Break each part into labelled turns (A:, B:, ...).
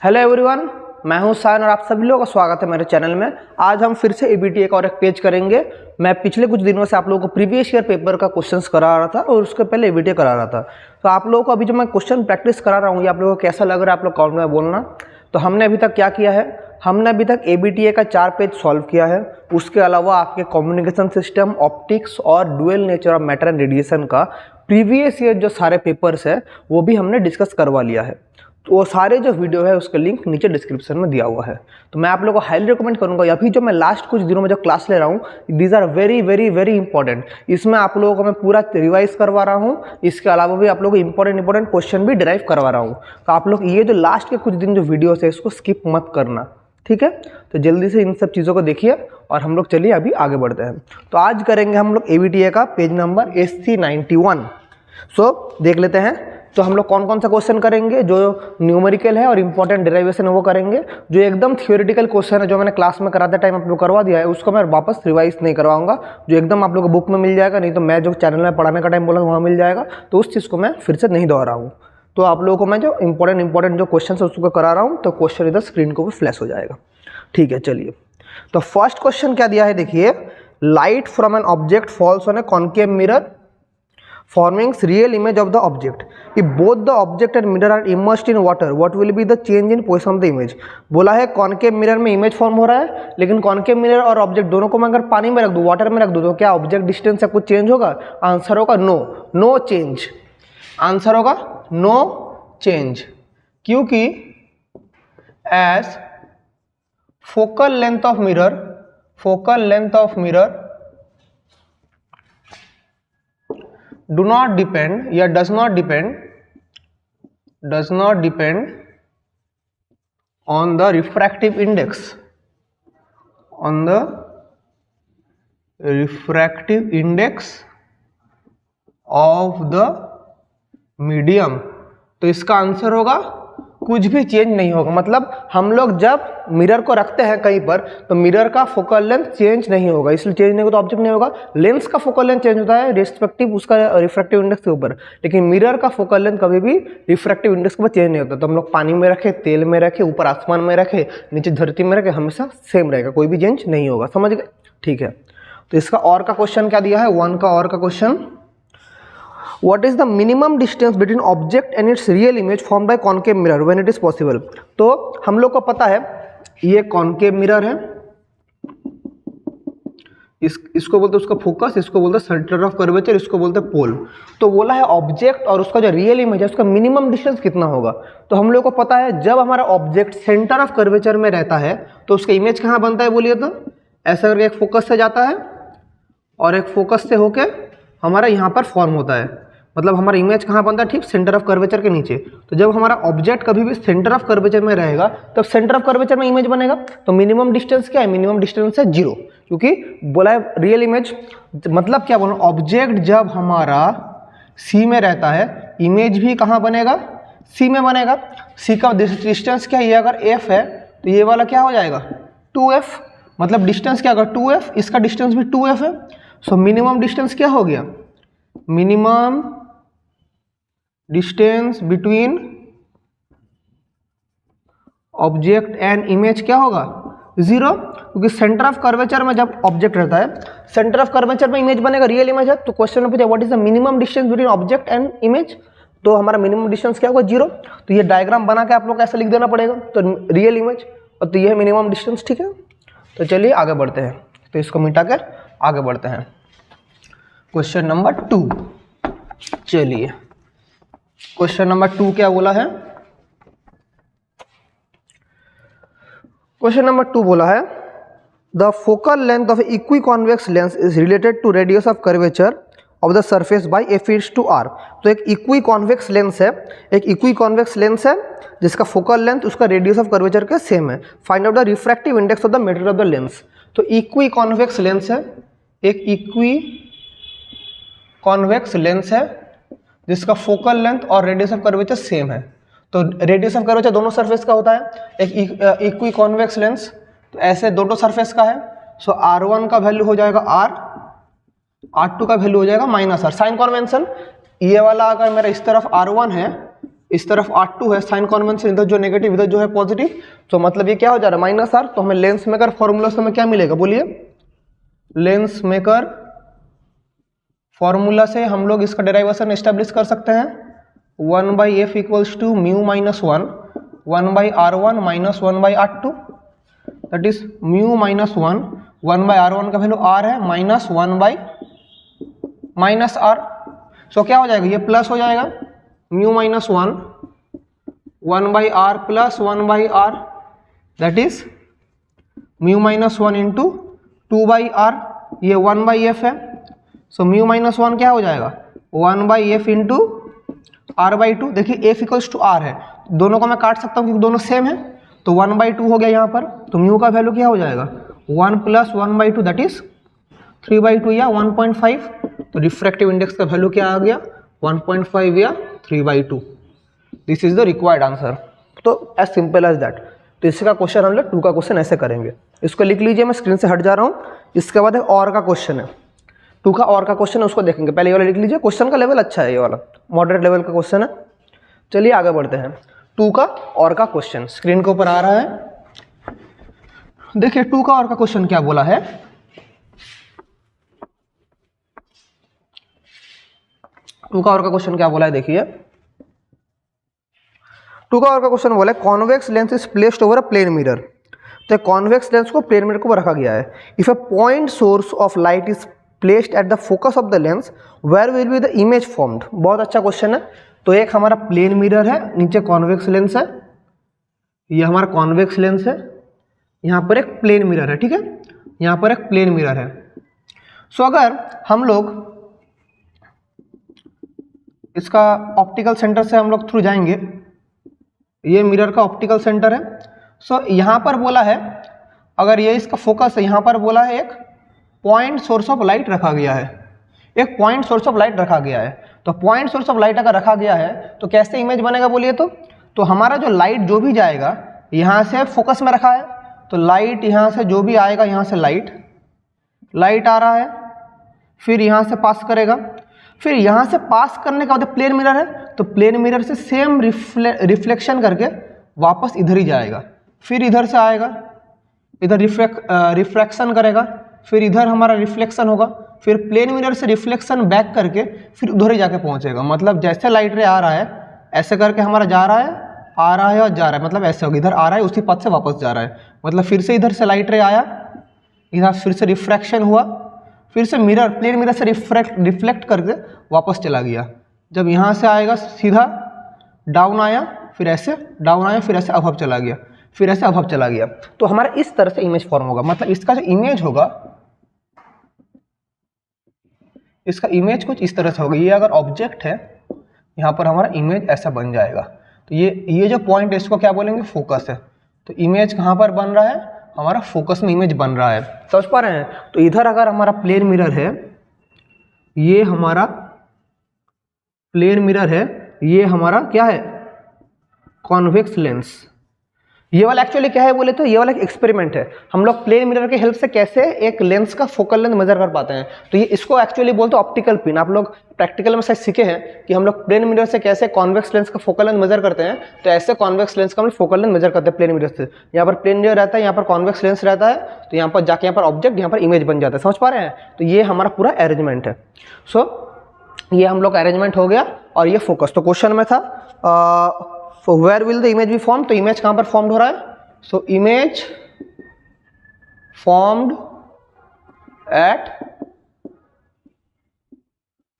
A: Hello everyone, मैं हूं सायन और आप सभी लोगों का स्वागत है मेरे चैनल में। आज हम फिर से एबीटीए का और एक पेज करेंगे। मैं पिछले कुछ दिनों से आप लोगों को प्रीवियस ईयर पेपर का क्वेश्चंस करा रहा था और उसके पहले एबीटीए करा रहा था। तो आप लोगों को अभी जो मैं क्वेश्चन प्रैक्टिस करा रहा हूँ ये आप लोगों को कैसा लग रहा है आप लोग कमेंट में बोलना। तो हमने अभी तक क्या किया है, हमने अभी तक एबीटीए का 4 पेज सॉल्व किया है। उसके अलावा आपके कम्युनिकेशन सिस्टम, ऑप्टिक्स और dual nature of matter and radiation का प्रीवियस ईयर जो सारे पेपर्स है वो भी हमने डिस्कस करवा लिया है। तो वो सारे जो वीडियो है उसका लिंक नीचे डिस्क्रिप्शन में दिया हुआ है। तो मैं आप लोगों को हाईली रिकमेंड करूंगा, अभी जो मैं लास्ट कुछ दिनों में जो क्लास ले रहा हूँ these are very very very important. इसमें आप लोगों को मैं पूरा रिवाइज करवा रहा हूँ, इसके अलावा भी आप लोगों को इंपॉर्टेंट क्वेश्चन भी डिराइव करवा रहा हूँ। तो आप लोग ये जो लास्ट के कुछ दिन जो वीडियो है इसको स्किप मत करना, ठीक है। तो जल्दी से इन सब चीज़ों को देखिए और हम लोग चलिए अभी आगे बढ़ते हैं। तो आज करेंगे हम लोग एबीटीए का पेज नंबर SC91। सो देख लेते हैं। तो हम लोग कौन कौन सा क्वेश्चन करेंगे, जो न्यूमेरिकल है और इंपॉर्टेंट डेरिवेशन है वो करेंगे। जो एकदम थियोरेटिकल क्वेश्चन है जो मैंने क्लास में कराते टाइम आप लोग करवा दिया है उसको मैं वापस रिवाइज नहीं करवाऊंगा। जो एकदम आप लोग को बुक में मिल जाएगा, नहीं तो मैं जो चैनल में पढ़ाने का टाइम बोला वहाँ मिल जाएगा, तो उस चीज़ को मैं फिर से नहीं दोहराऊँ। तो आप लोगों को मैं जो इंपॉर्टेंट जो क्वेश्चन है उसको करा रहा हूँ, तो क्वेश्चन इधर स्क्रीन को भी फ्लैश हो जाएगा, ठीक है। चलिए, तो फर्स्ट क्वेश्चन क्या दिया है देखिए, light from an object falls on a concave mirror forming real image of the object. If both the object and mirror are immersed in water, what will be the change in position of the image? बोला है concave mirror में image form हो रहा है, लेकिन concave mirror और object दोनों को मैं अगर पानी में रख दूं, वाटर में रख दूं, तो क्या ऑब्जेक्ट डिस्टेंस से कुछ चेंज होगा? आंसर होगा नो चेंज। आंसर होगा नो चेंज, क्योंकि as focal length of mirror do not depend या does not depend on the refractive index of the medium। तो इसका आंसर होगा कुछ भी चेंज नहीं होगा। मतलब हम लोग जब मिरर को रखते हैं कहीं पर तो मिरर का फोकल लेंथ चेंज नहीं होगा, इसलिए चेंज नहीं होगा तो ऑब्जेक्ट नहीं होगा। लेंस का फोकल लेंथ चेंज होता है रिस्पेक्टिव उसका रिफ्रैक्टिव इंडेक्स के ऊपर, लेकिन मिरर का फोकल लेंथ कभी भी रिफ्रैक्टिव इंडेक्स के ऊपर चेंज नहीं होता। तो हम लोग पानी में रखे, तेल में रखे, ऊपर आसमान में रखे, नीचे धरती में रखे, हमेशा सेम रहेगा, कोई भी चेंज नहीं होगा। समझ गए, ठीक है। तो इसका और का क्वेश्चन क्या दिया है, 1 का और का question, What is the minimum distance between object and its real image formed by concave mirror when it is possible? तो हम लोग को पता है ये कॉन्केव मिरर है, इसको बोलते हैं उसका फोकस, इसको बोलते हैं सेंटर ऑफ कर्वेचर, इसको बोलते हैं पोल। तो बोला है ऑब्जेक्ट और उसका जो रियल इमेज है उसका मिनिमम डिस्टेंस कितना होगा। तो हम लोग को पता है जब हमारा ऑब्जेक्ट सेंटर ऑफ कर्वेचर में रहता है तो उसका इमेज कहाँ बनता है बोलिए तो, ऐसा करके एक फोकस से जाता है और एक फोकस से होके हमारा यहाँ पर फॉर्म होता है। मतलब हमारा इमेज कहाँ बनता है, ठीक सेंटर ऑफ कर्वेचर के नीचे। तो जब हमारा ऑब्जेक्ट कभी भी सेंटर ऑफ कर्वेचर में रहेगा तब सेंटर ऑफ कर्वेचर में इमेज बनेगा। तो मिनिमम डिस्टेंस क्या है, मिनिमम डिस्टेंस है 0, क्योंकि बोला है रियल इमेज। मतलब क्या बोला, ऑब्जेक्ट जब हमारा सी में रहता है इमेज भी कहाँ बनेगा, सी में बनेगा। सी का डिस्टेंस क्या है, ये अगर f है तो ये वाला क्या हो जाएगा 2f, मतलब डिस्टेंस क्या होगा 2f, इसका डिस्टेंस भी 2f है। सो मिनिमम डिस्टेंस क्या हो गया, minimum distance between object and image क्या होगा 0, क्योंकि सेंटर ऑफ कर्वेचर में जब ऑब्जेक्ट रहता है सेंटर ऑफ कर्वेचर में इमेज बनेगा, रियल इमेज है। तो क्वेश्चन में पूछा what is the minimum distance between object and image, तो हमारा मिनिमम डिस्टेंस क्या होगा 0। तो ये डायग्राम बना के आप लोग ऐसा लिख देना पड़ेगा, तो रियल इमेज और तो ये है मिनिमम डिस्टेंस, ठीक है। तो चलिए आगे बढ़ते हैं, तो इसको मिटा कर आगे बढ़ते हैं। क्वेश्चन नंबर 2, चलिए क्वेश्चन नंबर 2 क्या बोला है, क्वेश्चन नंबर 2 बोला है the focal length of equiconvex lens is related to radius of curvature of the surface by F/R। तो एक इक्वी कॉन्वेक्स लेंस है, एक इक्वी कॉन्वेक्स लेंस है जिसका फोकल लेंथ उसका रेडियस ऑफ कर्वेचर के सेम है। Find out the refractive index of the material of the lens. तो इक्वी कॉन्वेक्स लेंस है, एक इक्वी कॉन्वेक्स लेंस है जिसका फोकल लेंथ और रेडियस ऑफ कर्वेचर सेम है। तो रेडियस ऑफ कर्वेचर दोनों सरफेस का होता है, एक इक्वी कॉन्वेक्स लेंस, तो ऐसे दोनों सरफेस का है। सो R1 का वैल्यू हो जाएगा R, R2 का वैल्यू हो जाएगा -R। साइन कन्वेंशन, ये वाला अगर मेरा इस तरफ R1 है इस तरफ R2 है साइन कन्वेंशन, इधर जो नेगेटिव इधर जो है पॉजिटिव, तो मतलब ये क्या हो जा रहा है माइनस R। तो हमें लेंस मेकर फॉर्मूला से हमें क्या मिलेगा बोलिए, लेंस मेकर फॉर्मूला से हम लोग इसका डेरिवेशन एस्टेब्लिश कर सकते हैं 1/f equals to mu minus 1/r1 minus 1/r2, that is mu minus 1/r1 का वैल्यू r है माइनस 1/-r। सो क्या हो जाएगा, ये प्लस हो जाएगा mu minus 1/r plus 1/r, that is mu minus 1 into 2/r, ये 1/f है। सो म्यू माइनस 1 क्या हो जाएगा 1/f इंटू r/2। देखिए f इक्वल्स टू r है, दोनों को मैं काट सकता हूँ क्योंकि दोनों सेम है, तो 1/2 हो गया यहाँ पर। तो म्यू का वैल्यू क्या हो जाएगा 1 प्लस 1/2 दैट इज 3/2 या 1.5। तो रिफ्रैक्टिव इंडेक्स का वैल्यू क्या आ गया 1.5 या 3/2। This is the required answer. तो एज सिंपल एज दैट। तो इसका क्वेश्चन हम लोग 2 का क्वेश्चन ऐसे करेंगे, इसको लिख लीजिए, मैं स्क्रीन से हट जा रहा हूँ। इसके बाद एक और का क्वेश्चन है, 2 का और का क्वेश्चन है, उसको देखेंगे। पहले ये वाला लिख लीजिए, क्वेश्चन का लेवल अच्छा है, ये वाला मॉडरेट लेवल का क्वेश्चन है। चलिए आगे बढ़ते हैं। 2 का और का क्वेश्चन स्क्रीन के ऊपर आ रहा है, देखिए 2 का और का क्वेश्चन क्या बोला है। टू का और का क्वेश्चन क्या बोला है देखिए, 2 का और का क्वेश्चन बोला है convex lens is placed over a plane mirror. तो कॉन्वेक्स लेंस को प्लेन मिरर को रखा गया है। If a point source of light is placed at the focus of the lens where will be the image formed. बहुत अच्छा question है। तो एक हमारा प्लेन मिरर है, नीचे कॉन्वेक्स लेंस है, ये हमारा कॉन्वेक्स लेंस है, यहाँ पर एक प्लेन मिरर है, ठीक है, यहाँ पर एक प्लेन मिरर है। सो अगर हम लोग इसका ऑप्टिकल सेंटर से हम लोग थ्रू जाएंगे, ये मिरर का ऑप्टिकल सेंटर है। सो यहाँ पर बोला है अगर ये इसका फोकस है, यहाँ पर बोला है एक पॉइंट सोर्स ऑफ लाइट रखा गया है, एक पॉइंट सोर्स ऑफ लाइट रखा गया है। तो पॉइंट सोर्स ऑफ लाइट अगर रखा गया है तो कैसे इमेज बनेगा बोलिए। तो हमारा जो लाइट जो भी जाएगा यहाँ से फोकस में रखा है, तो लाइट यहाँ से जो भी आएगा, यहाँ से लाइट आ रहा है, फिर यहाँ से पास करेगा, फिर यहाँ से पास करने के बाद प्लेन मिरर है, तो प्लेन मिरर से सेम रिफ्लेक्शन करके वापस इधर ही जाएगा, फिर इधर से आएगा, इधर रिफ्रैक्शन करेगा, फिर इधर हमारा रिफ्लेक्शन होगा, फिर प्लेन मिरर से रिफ्लेक्शन बैक करके फिर उधर ही जाके पहुँचेगा। मतलब जैसे लाइट रे आ रहा है ऐसे करके हमारा जा रहा है, आ रहा है और जा रहा है, मतलब ऐसे होगा, इधर आ रहा है उसी पथ से वापस जा रहा है, मतलब फिर से इधर से लाइट रे आया, इधर फिर से रिफ्रैक्शन हुआ, फिर से मिरर प्लेन मिरर से रिफ्लेक्ट करके वापस चला गया। जब यहाँ से आएगा सीधा डाउन आया, फिर ऐसे डाउन आया, फिर ऐसे अभव चला गया, फिर ऐसे अभव चला गया। तो हमारा इस तरह से इमेज फॉर्म होगा। मतलब इसका जो इमेज होगा, इसका इमेज कुछ इस तरह से होगा। ये अगर ऑब्जेक्ट है, यहाँ पर हमारा इमेज ऐसा बन जाएगा। तो ये जो पॉइंट है इसको क्या बोलेंगे, फोकस है। तो इमेज कहाँ पर बन रहा है, हमारा फोकस में इमेज बन रहा है। समझ पा रहे हैं। तो इधर अगर हमारा प्लेन मिरर है, ये हमारा प्लेन मिरर है, ये हमारा क्या है, कॉन्वेक्स लेंस। ये वाला एक्चुअली क्या है बोले तो ये वाला एक एक्सपेरिमेंट है। हम लोग प्लेन मिरर के हेल्प से कैसे एक लेंस का फोकल लेंथ मेजर कर पाते हैं। तो ये इसको एक्चुअली बोलते हैं ऑप्टिकल पिन। आप लोग प्रैक्टिकल में शायद सीखे हैं कि हम लोग प्लेन मिरर से कैसे कॉन्वेक्स लेंस का फोकल लेंथ मेजर करते हैं। तो ऐसे कॉन्वेक्स लेंस का हम फोकल लेंथ मेजर करते हैं प्लेन मिरर से। यहाँ पर प्लेन मिरर रहता है, यहाँ पर कॉन्वेक्स लेंस रहता है, तो यहाँ पर जाके यहाँ पर ऑब्जेक्ट, यहाँ पर इमेज बन जाता है। समझ पा रहे हैं। तो ये हमारा पूरा अरेंजमेंट है। सो ये हम लोग का अरेंजमेंट हो गया। और ये फोकस, तो क्वेश्चन में था where will the image be form. तो इमेज कहाँ पर फॉर्म हो रहा है, so image formed at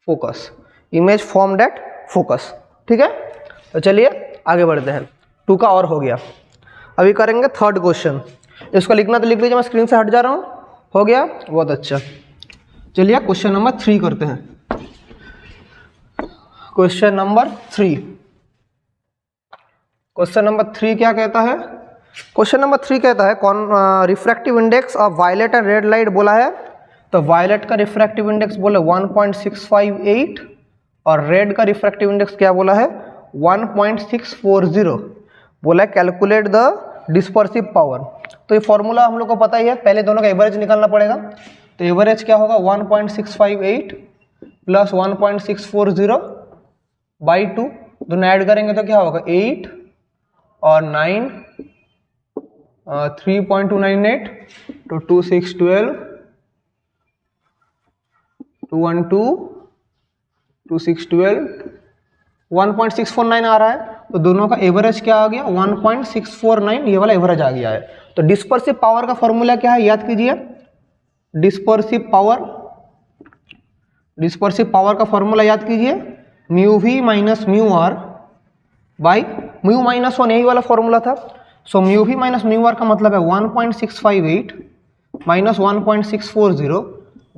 A: focus, image formed at focus। ठीक है। तो चलिए आगे बढ़ते हैं। 2 का और हो गया। अभी करेंगे 3rd क्वेश्चन। इसको लिखना तो लिख लीजिए, मैं स्क्रीन से हट जा रहा हूँ। हो गया, बहुत अच्छा। चलिए क्वेश्चन नंबर 3 करते हैं। क्वेश्चन नंबर 3, क्वेश्चन नंबर 3 क्या कहता है। क्वेश्चन नंबर 3 कहता है कौन refractive index of violet and red light बोला है। तो वायलेट का रिफ्रैक्टिव इंडेक्स बोले 1.658 और रेड का रिफ्रैक्टिव इंडेक्स क्या बोला है 1.640 बोला है। Calculate the dispersive power. तो ये फॉर्मूला हम लोग को पता ही है, पहले दोनों का एवरेज निकालना पड़ेगा। तो एवरेज क्या होगा 1.658 प्लस 1.640 बाई 2, दोनों ऐड करेंगे तो क्या होगा 8 और 9 3.298 तो 2 6 12 2 1 2 2 6 12 1.649 आ रहा है। तो दोनों का एवरेज क्या आ गया 1.649, ये वाला एवरेज आ गया है। तो डिस्पर्सिव पावर का फॉर्मूला क्या है याद कीजिए। डिस्पर्सिव पावर का फॉर्मूला याद कीजिए, mu v minus mu r by mu minus 1, यही वाला फॉर्मूला था। So mu v minus mu r का मतलब है 1.658 माइनस 1.640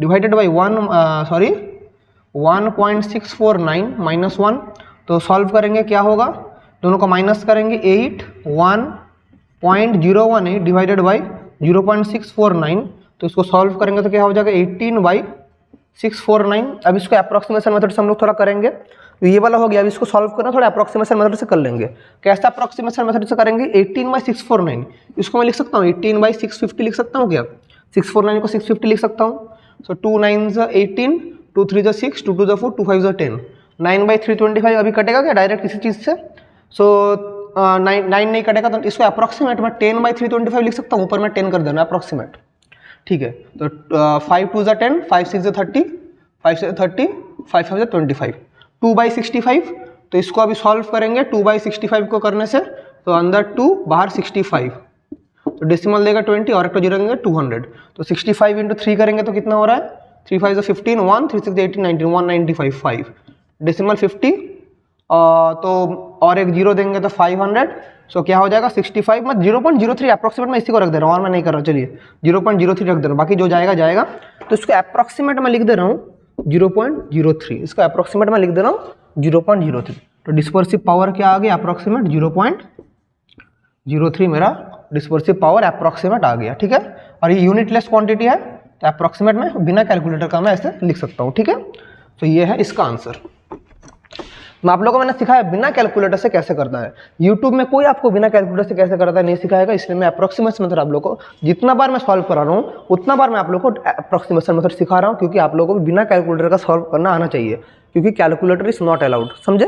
A: डिवाइडेड बाई 1.649 माइनस 1। तो सॉल्व करेंगे क्या होगा, दोनों को माइनस करेंगे 81.018 डिवाइडेड बाई 0.649। तो इसको सॉल्व करेंगे तो क्या हो जाएगा 18/649। अब इसको अप्रोक्सीमेशन मेथड से हम लोग थोड़ा करेंगे, तो ये वाला हो गया। अब इसको सॉल्व करना थोड़ा अप्रोक्सीमेशन मेथड से कर लेंगे। कैसा अप्रोक्सीमेशन मेथड से करेंगे, 18/649 इसको मैं लिख सकता हूँ 18/650 लिख सकता हूँ क्या, 649 को 650 लिख सकता हूँ। सो 2 9 18, 2 3 6, 2 2 4, 2 5 10, 9/325 अभी कटेगा क्या डायरेक्ट किसी चीज़ से। सो 9 नहीं कटेगा, तो इसको अप्रोक्सीमेट मैं 10/325 लिख सकता हूँ, ऊपर में 10 कर देना अप्रोक्सीमेट, ठीक है। तो 5 2 10, 5 6 30, 5 6 30, 5 5 25, 2/65। तो इसको अभी सॉल्व करेंगे 2/65 को करने से, तो अंदर 2 बाहर 65, तो डेसिमल देगा 20 और एक तो जीरो देंगे 200। तो 65 इंटू 3 करेंगे तो कितना हो रहा है, 3 5 15, 1 3 6 18 19 195 5 डेसिमल 50, तो और एक जीरो देंगे तो 500। सो क्या हो जाएगा 65 में 0.03 अप्रोक्सीमेट में इसी को रख दे रहा हूँ और मैं नहीं कर रहा हूँ, चलिए 0.03 रख दे रहा हूँ, बाकी जो जाएगा जाएगा। तो इसको अप्रोक्सीमेट में लिख दे रहा हूँ 0.03, इसको अप्रोक्सीमेट में लिख दे रहा हूँ 0.03। तो डिस्पर्सिव पावर क्या आ गया अप्रोक्सीमेट 0.03 मेरा डिस्पर्सिव पावर अप्रोक्सीमेट आ गया, ठीक है। और ये यूनिटलेस क्वांटिटी है, तो अप्रोक्सीमेट में बिना कैलकुलेटर का मैं ऐसे लिख सकता हूँ, ठीक है। तो ये है इसका आंसर। मैं आप लोगों को मैंने सिखाया बिना कैलकुलेटर से कैसे करना है। YouTube में कोई आपको बिना कैलकुलेटर से कैसे करता है नहीं सिखाएगा, इसलिए मैं अप्रोक्सीमेशन मेथड आप लोगों को जितना बार मैं सॉल्व करा रहा हूँ उतना बार मैं आप लोगों को अप्रोक्सीमेशन मेथड सिखा रहा हूँ, क्योंकि आप लोगों को बिना कैलकुलेटर का सॉल्व करना आना चाहिए, क्योंकि कैलकुलेटर इज नॉट अलाउड, समझे।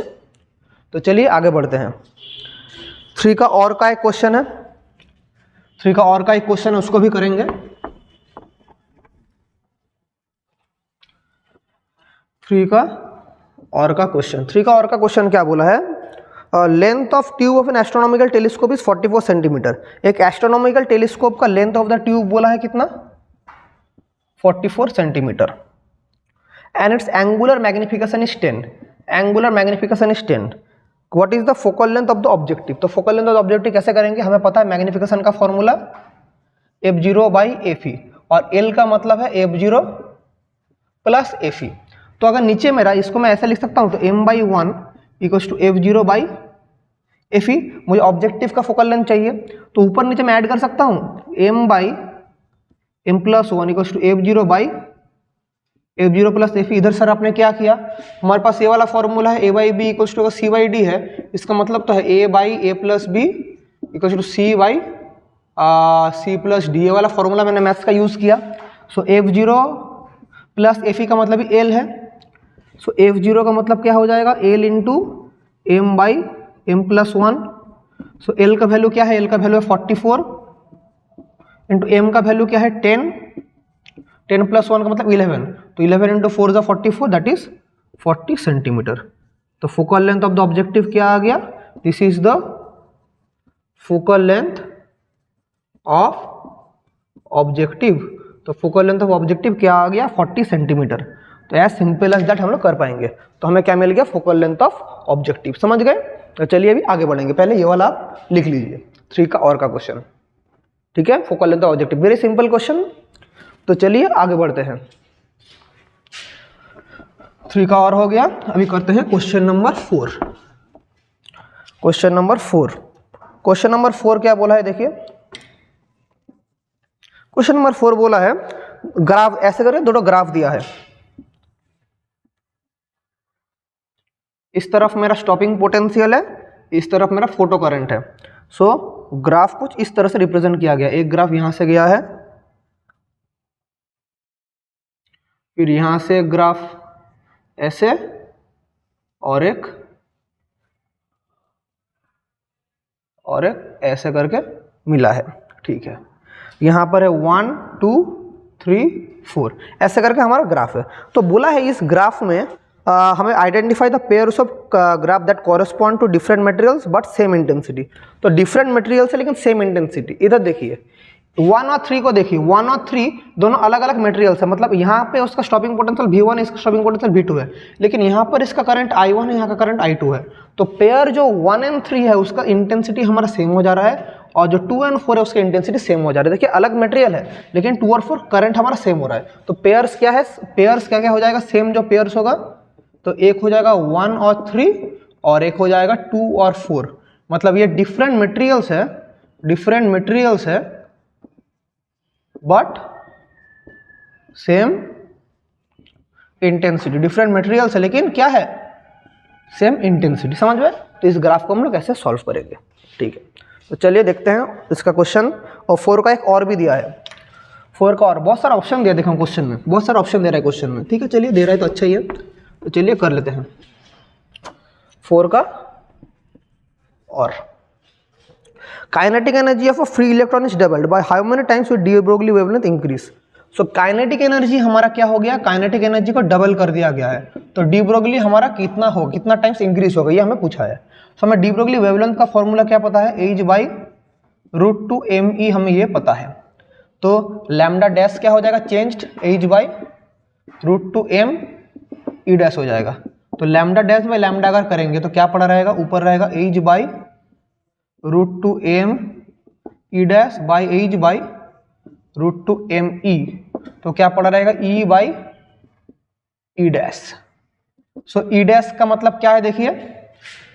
A: तो चलिए आगे बढ़ते हैं। 3 का और का एक क्वेश्चन है, 3 का और का एक क्वेश्चन है, उसको भी करेंगे। 3 का और का क्वेश्चन क्या बोला है, length of tube of an astronomical telescope is 44 centimetre. एक एस्ट्रोनॉमिकल टेलीस्कोप का लेंथ ऑफ द ट्यूब बोला है कितना 44 centimetre, and its angular magnification is 10। Angular magnification is 10। What is the focal length of the objective. तो focal length of the objective कैसे करेंगे, हमें पता है मैग्निफिकेशन का फॉर्मूला f0/fe, और l का मतलब है f0 प्लस fe। तो अगर नीचे मेरा इसको मैं ऐसा लिख सकता हूँ, तो m/1 इक्वल्स टू f0/fe। मुझे ऑब्जेक्टिव का फोकल लेंथ चाहिए, तो ऊपर नीचे मैं ऐड कर सकता हूँ m/m+1 equals to f0 plus fe। इधर सर आपने क्या किया, हमारे पास ये वाला फॉर्मूला है a/b इक्वल्स टू c/d है, इसका मतलब तो है a/a+b इक्वल्स टू c/c+d। ये वाला फॉर्मूला मैंने मैथ्स का यूज किया। सो f0 प्लस fe का मतलब l है, सो f0 का मतलब क्या हो जाएगा l इंटू m/m+1। सो l का वैल्यू क्या है, l का वैल्यू है 44 इंटू m का वैल्यू क्या है 10, 10 + 1 का मतलब 11, तो 11 इंटू 4 = 44, दैट इज 40 सेंटीमीटर। तो focal length of the objective क्या आ गया, this is the focal length of objective. तो फोकल लेंथ ऑफ ऑब्जेक्टिव क्या आ गया 40 सेंटीमीटर। तो एज सिंपल एज दैट हम लोग कर पाएंगे। तो हमें क्या मिल गया, फोकल लेंथ ऑफ ऑब्जेक्टिव, समझ गए। तो चलिए अभी आगे बढ़ेंगे, पहले ये वाला आप लिख लीजिए 3 का और का क्वेश्चन, ठीक है। Focal length of objective very simple question. तो चलिए आगे बढ़ते हैं। 3 का और हो गया, अभी करते हैं क्वेश्चन नंबर 4। क्वेश्चन नंबर 4 क्या बोला है, देखिए क्वेश्चन नंबर 4 बोला है ग्राफ, ऐसे करें दोनों ग्राफ दिया है, इस तरफ मेरा स्टॉपिंग पोटेंशियल है, इस तरफ मेरा फोटो करंट है। सो ग्राफ कुछ इस तरह से रिप्रेजेंट किया गया, एक ग्राफ यहां से गया है, फिर यहां से ग्राफ ऐसे, और एक और एक ऐसे करके मिला है, ठीक है। यहाँ पर है 1 2 3 4 ऐसे करके हमारा ग्राफ है। तो बोला है इस ग्राफ में हमें identify the pairs of graph that correspond to different materials but same intensity. तो डिफरेंट मटेरियल्स है लेकिन सेम इंटेंसिटी। इधर देखिए 1 और 3 को देखिए, 1 और 3 दोनों अलग अलग मटेरियल्स है, मतलब यहाँ पे उसका स्टॉपिंग पोटेंशियल V1 है, इसका स्टॉपिंग पोटेंशियल V2 है, लेकिन यहाँ पर इसका करंट I1 है, यहाँ का करंट I2 है। तो पेयर जो 1 और 3 है उसका इंटेंसिटी हमारा सेम हो जा रहा है, और जो 2 और 4 है उसका इंटेंसिटी सेम हो जा रहा है। देखिए अलग मटेरियल है लेकिन 2 और 4 करंट हमारा सेम हो रहा है। तो पेयर्स क्या है, पेयर्स क्या क्या हो जाएगा, सेम जो पेयर्स होगा तो एक हो जाएगा 1 और 3 और एक हो जाएगा 2 और 4। मतलब ये डिफरेंट मटेरियल्स है, डिफरेंट मटेरियल्स है but same intensity. Different materials है लेकिन क्या है, सेम इंटेंसिटी। समझ में? तो इस ग्राफ को हम लोग ऐसे सॉल्व करेंगे, ठीक है। तो चलिए देखते हैं इसका क्वेश्चन। और 4 का एक और भी दिया है, 4 का और बहुत सारा ऑप्शन दिया, देखो क्वेश्चन में बहुत सारा ऑप्शन दे रहा है क्वेश्चन में, ठीक है। चलिए दे रहा है तो अच्छा ही है, तो चलिए कर लेते हैं 4 का और। Kinetic energy of a free electron is doubled by how many times with de Broglie wavelength increase. So kinetic energy हमारा क्या हो गया, काइनेटिक एनर्जी को डबल कर दिया गया है। तो डी ब्रोगली हमारा कितना हो, कितना टाइम्स इंक्रीज होगा, ये हमें पूछा है। तो हमें डी ब्रोगली वेवलेंथ का फॉर्मूला क्या पता है, H/√2mE हमें ये पता है। तो लैम्डा डैश क्या हो जाएगा, चेंज्ड H/√2m ई डैश हो जाएगा। तो लैम्डा डैश बाई लैम्डा अगर करेंगे तो क्या पड़ा रहेगा, ऊपर रहेगा H/√2m E dash by H/√2me, तो क्या पड़ा रहेगा E/E डैश। सो E डैश का मतलब क्या है, देखिए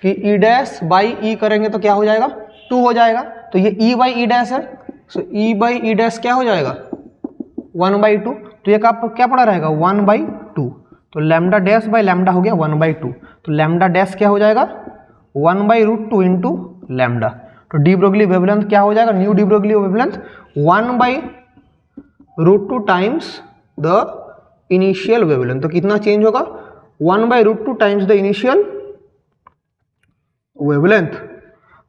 A: कि E डैश बाई E करेंगे तो क्या हो जाएगा, 2 हो जाएगा। तो ये E/E डैश है, सो E/E डैश क्या हो जाएगा 1/2। तो ये क्या पड़ा रहेगा 1/2। तो लैम्डा डैश बाई लैम्डा हो गया 1/2। तो लैम्डा डैश क्या हो जाएगा 1/√2 इंटू लैम्डा। तो डी ब्रोगली वेवलेंथ क्या हो जाएगा, new de Broglie wavelength 1/√2 times the initial wavelength. तो कितना चेंज होगा, 1/√2 times the initial wavelength,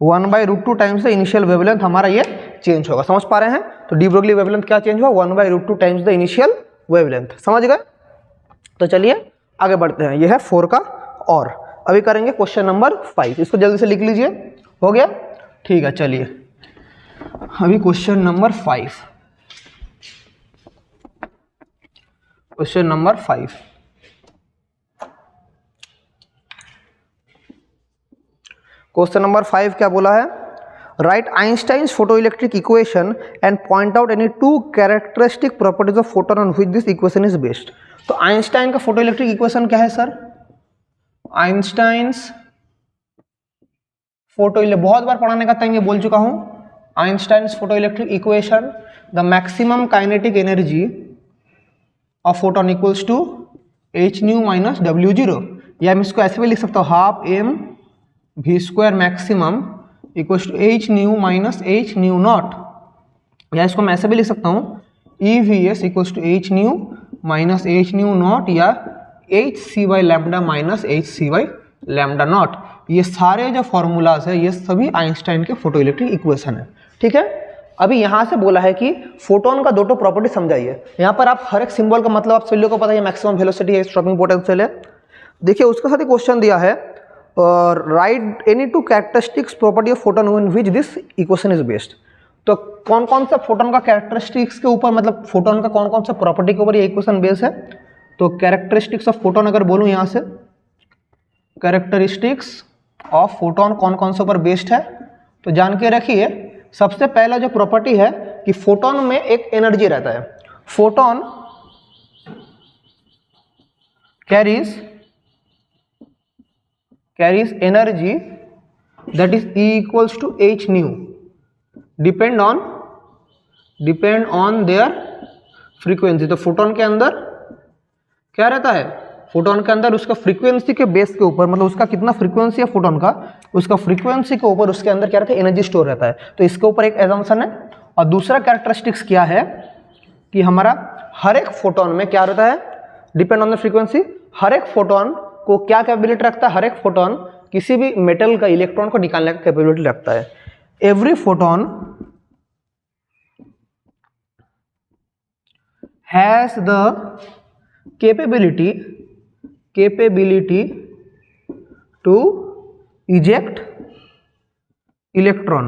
A: 1/√2 times the initial wavelength हमारा ये चेंज होगा। समझ पा रहे हैं? तो डी ब्रोगली वेवलेंथ क्या चेंज हुआ, 1/√2 टाइम्स द इनिशियल वेवलेंथ। समझ गए? तो चलिए आगे बढ़ते हैं, यह है 4 का और। अभी करेंगे क्वेश्चन नंबर 5, इसको जल्दी से लिख लीजिए। हो गया, ठीक है। चलिए अभी question number 5, question number 5। Question number 5 क्या बोला है, right Einstein's photoelectric equation and point out any 2 characteristic properties of photon on which this equation is based. तो आइंस्टाइन का फोटो इलेक्ट्रिक इक्वेशन क्या है सर, आइंस्टाइन्स फोटो, बहुत बार पढ़ाने का टाइम ये बोल चुका हूं। Einstein's photoelectric equation, the maximum kinetic energy of photon equals to h/nu minus W0, या मैं इसको ऐसे भी लिख सकता हूँ, half m v² maximum equals to h/nu minus h/nu0, या इसको मैं ऐसे भी लिख सकता हूँ EVS equals to h/nu minus h/nu0 या hc/λ माइनस hc/λ0। ये सारे जो फॉर्मूलाज है ये सभी आइंस्टाइन के फोटो इलेक्ट्रिक इक्वेशन है, ठीक है। अभी यहाँ से बोला है कि फोटोन का 2 प्रॉपर्टी समझाइए। यहाँ पर आप हर एक सिंबल का मतलब आप सभी को पता है, मैक्सिमम वेलोसिटी है, स्टॉपिंग पोटेंशियल है। देखिए उसके साथ ही क्वेश्चन दिया है, right any 2 characteristics property of photon on which this equation is based. तो कौन कौन सा फोटोन का कैरेक्टरिस्टिक्स के ऊपर, मतलब फोटोन का कौन कौन सा प्रॉपर्टी के ऊपर ये इक्वेशन बेस्ड है। तो कैरेक्टरिस्टिक्स ऑफ फोटोन अगर बोलूँ यहाँ से, कैरेक्टरिस्टिक्स ऑफ फोटोन कौन कौन से ऊपर बेस्ड है, तो जान के रखिए सबसे पहला जो प्रॉपर्टी है कि फोटोन में एक एनर्जी रहता है। Photon carries energy that is E equals to h/nu, depend on their frequency. तो फोटोन के अंदर क्या रहता है, फोटोन के अंदर उसका फ्रीक्वेंसी के बेस के ऊपर, मतलब उसका कितना फ्रीक्वेंसी है फोटोन का, उसका फ्रीक्वेंसी के ऊपर उसके अंदर क्या रहता है, एनर्जी स्टोर रहता है। तो इसके ऊपर एक एजम्पशन है। और दूसरा कैरेक्टरिस्टिक्स क्या है कि हमारा हर एक फोटोन में क्या रहता है, डिपेंड ऑन द फ्रीक्वेंसी। हर एक फोटोन को क्या कैपेबिलिटी रखता है, हर एक फोटोन किसी भी मेटल का इलेक्ट्रॉन को निकालने का कैपेबिलिटी रखता है। Every photon has the capability to eject electron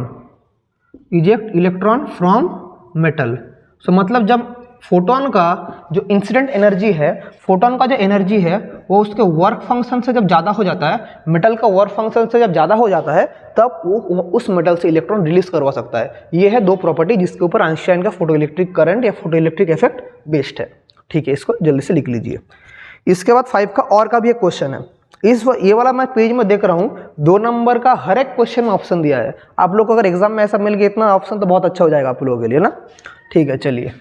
A: from metal. So मतलब जब फोटोन का जो इंसिडेंट एनर्जी है, फोटोन का जो एनर्जी है वो उसके वर्क फंक्शन से जब ज़्यादा हो जाता है, मेटल का वर्क फंक्शन से जब ज़्यादा हो जाता है, तब वो उस मेटल से इलेक्ट्रॉन रिलीज करवा सकता है। ये है दो प्रॉपर्टी जिसके ऊपर आइंस्टाइन का फोटो इलेक्ट्रिक करंट या फोटो इलेक्ट्रिक इफेक्ट बेस्ड है। ठीक है, इसको जल्दी से लिख लीजिए। इसके बाद 5 का और का भी एक क्वेश्चन है। ये वाला मैं पेज में देख रहा हूँ, 2 नंबर का हर एक क्वेश्चन में ऑप्शन दिया है। आप लोग को अगर एग्जाम में ऐसा मिल गया इतना ऑप्शन तो बहुत अच्छा हो जाएगा आप लोगों के लिए ना। ठीक है, चलिए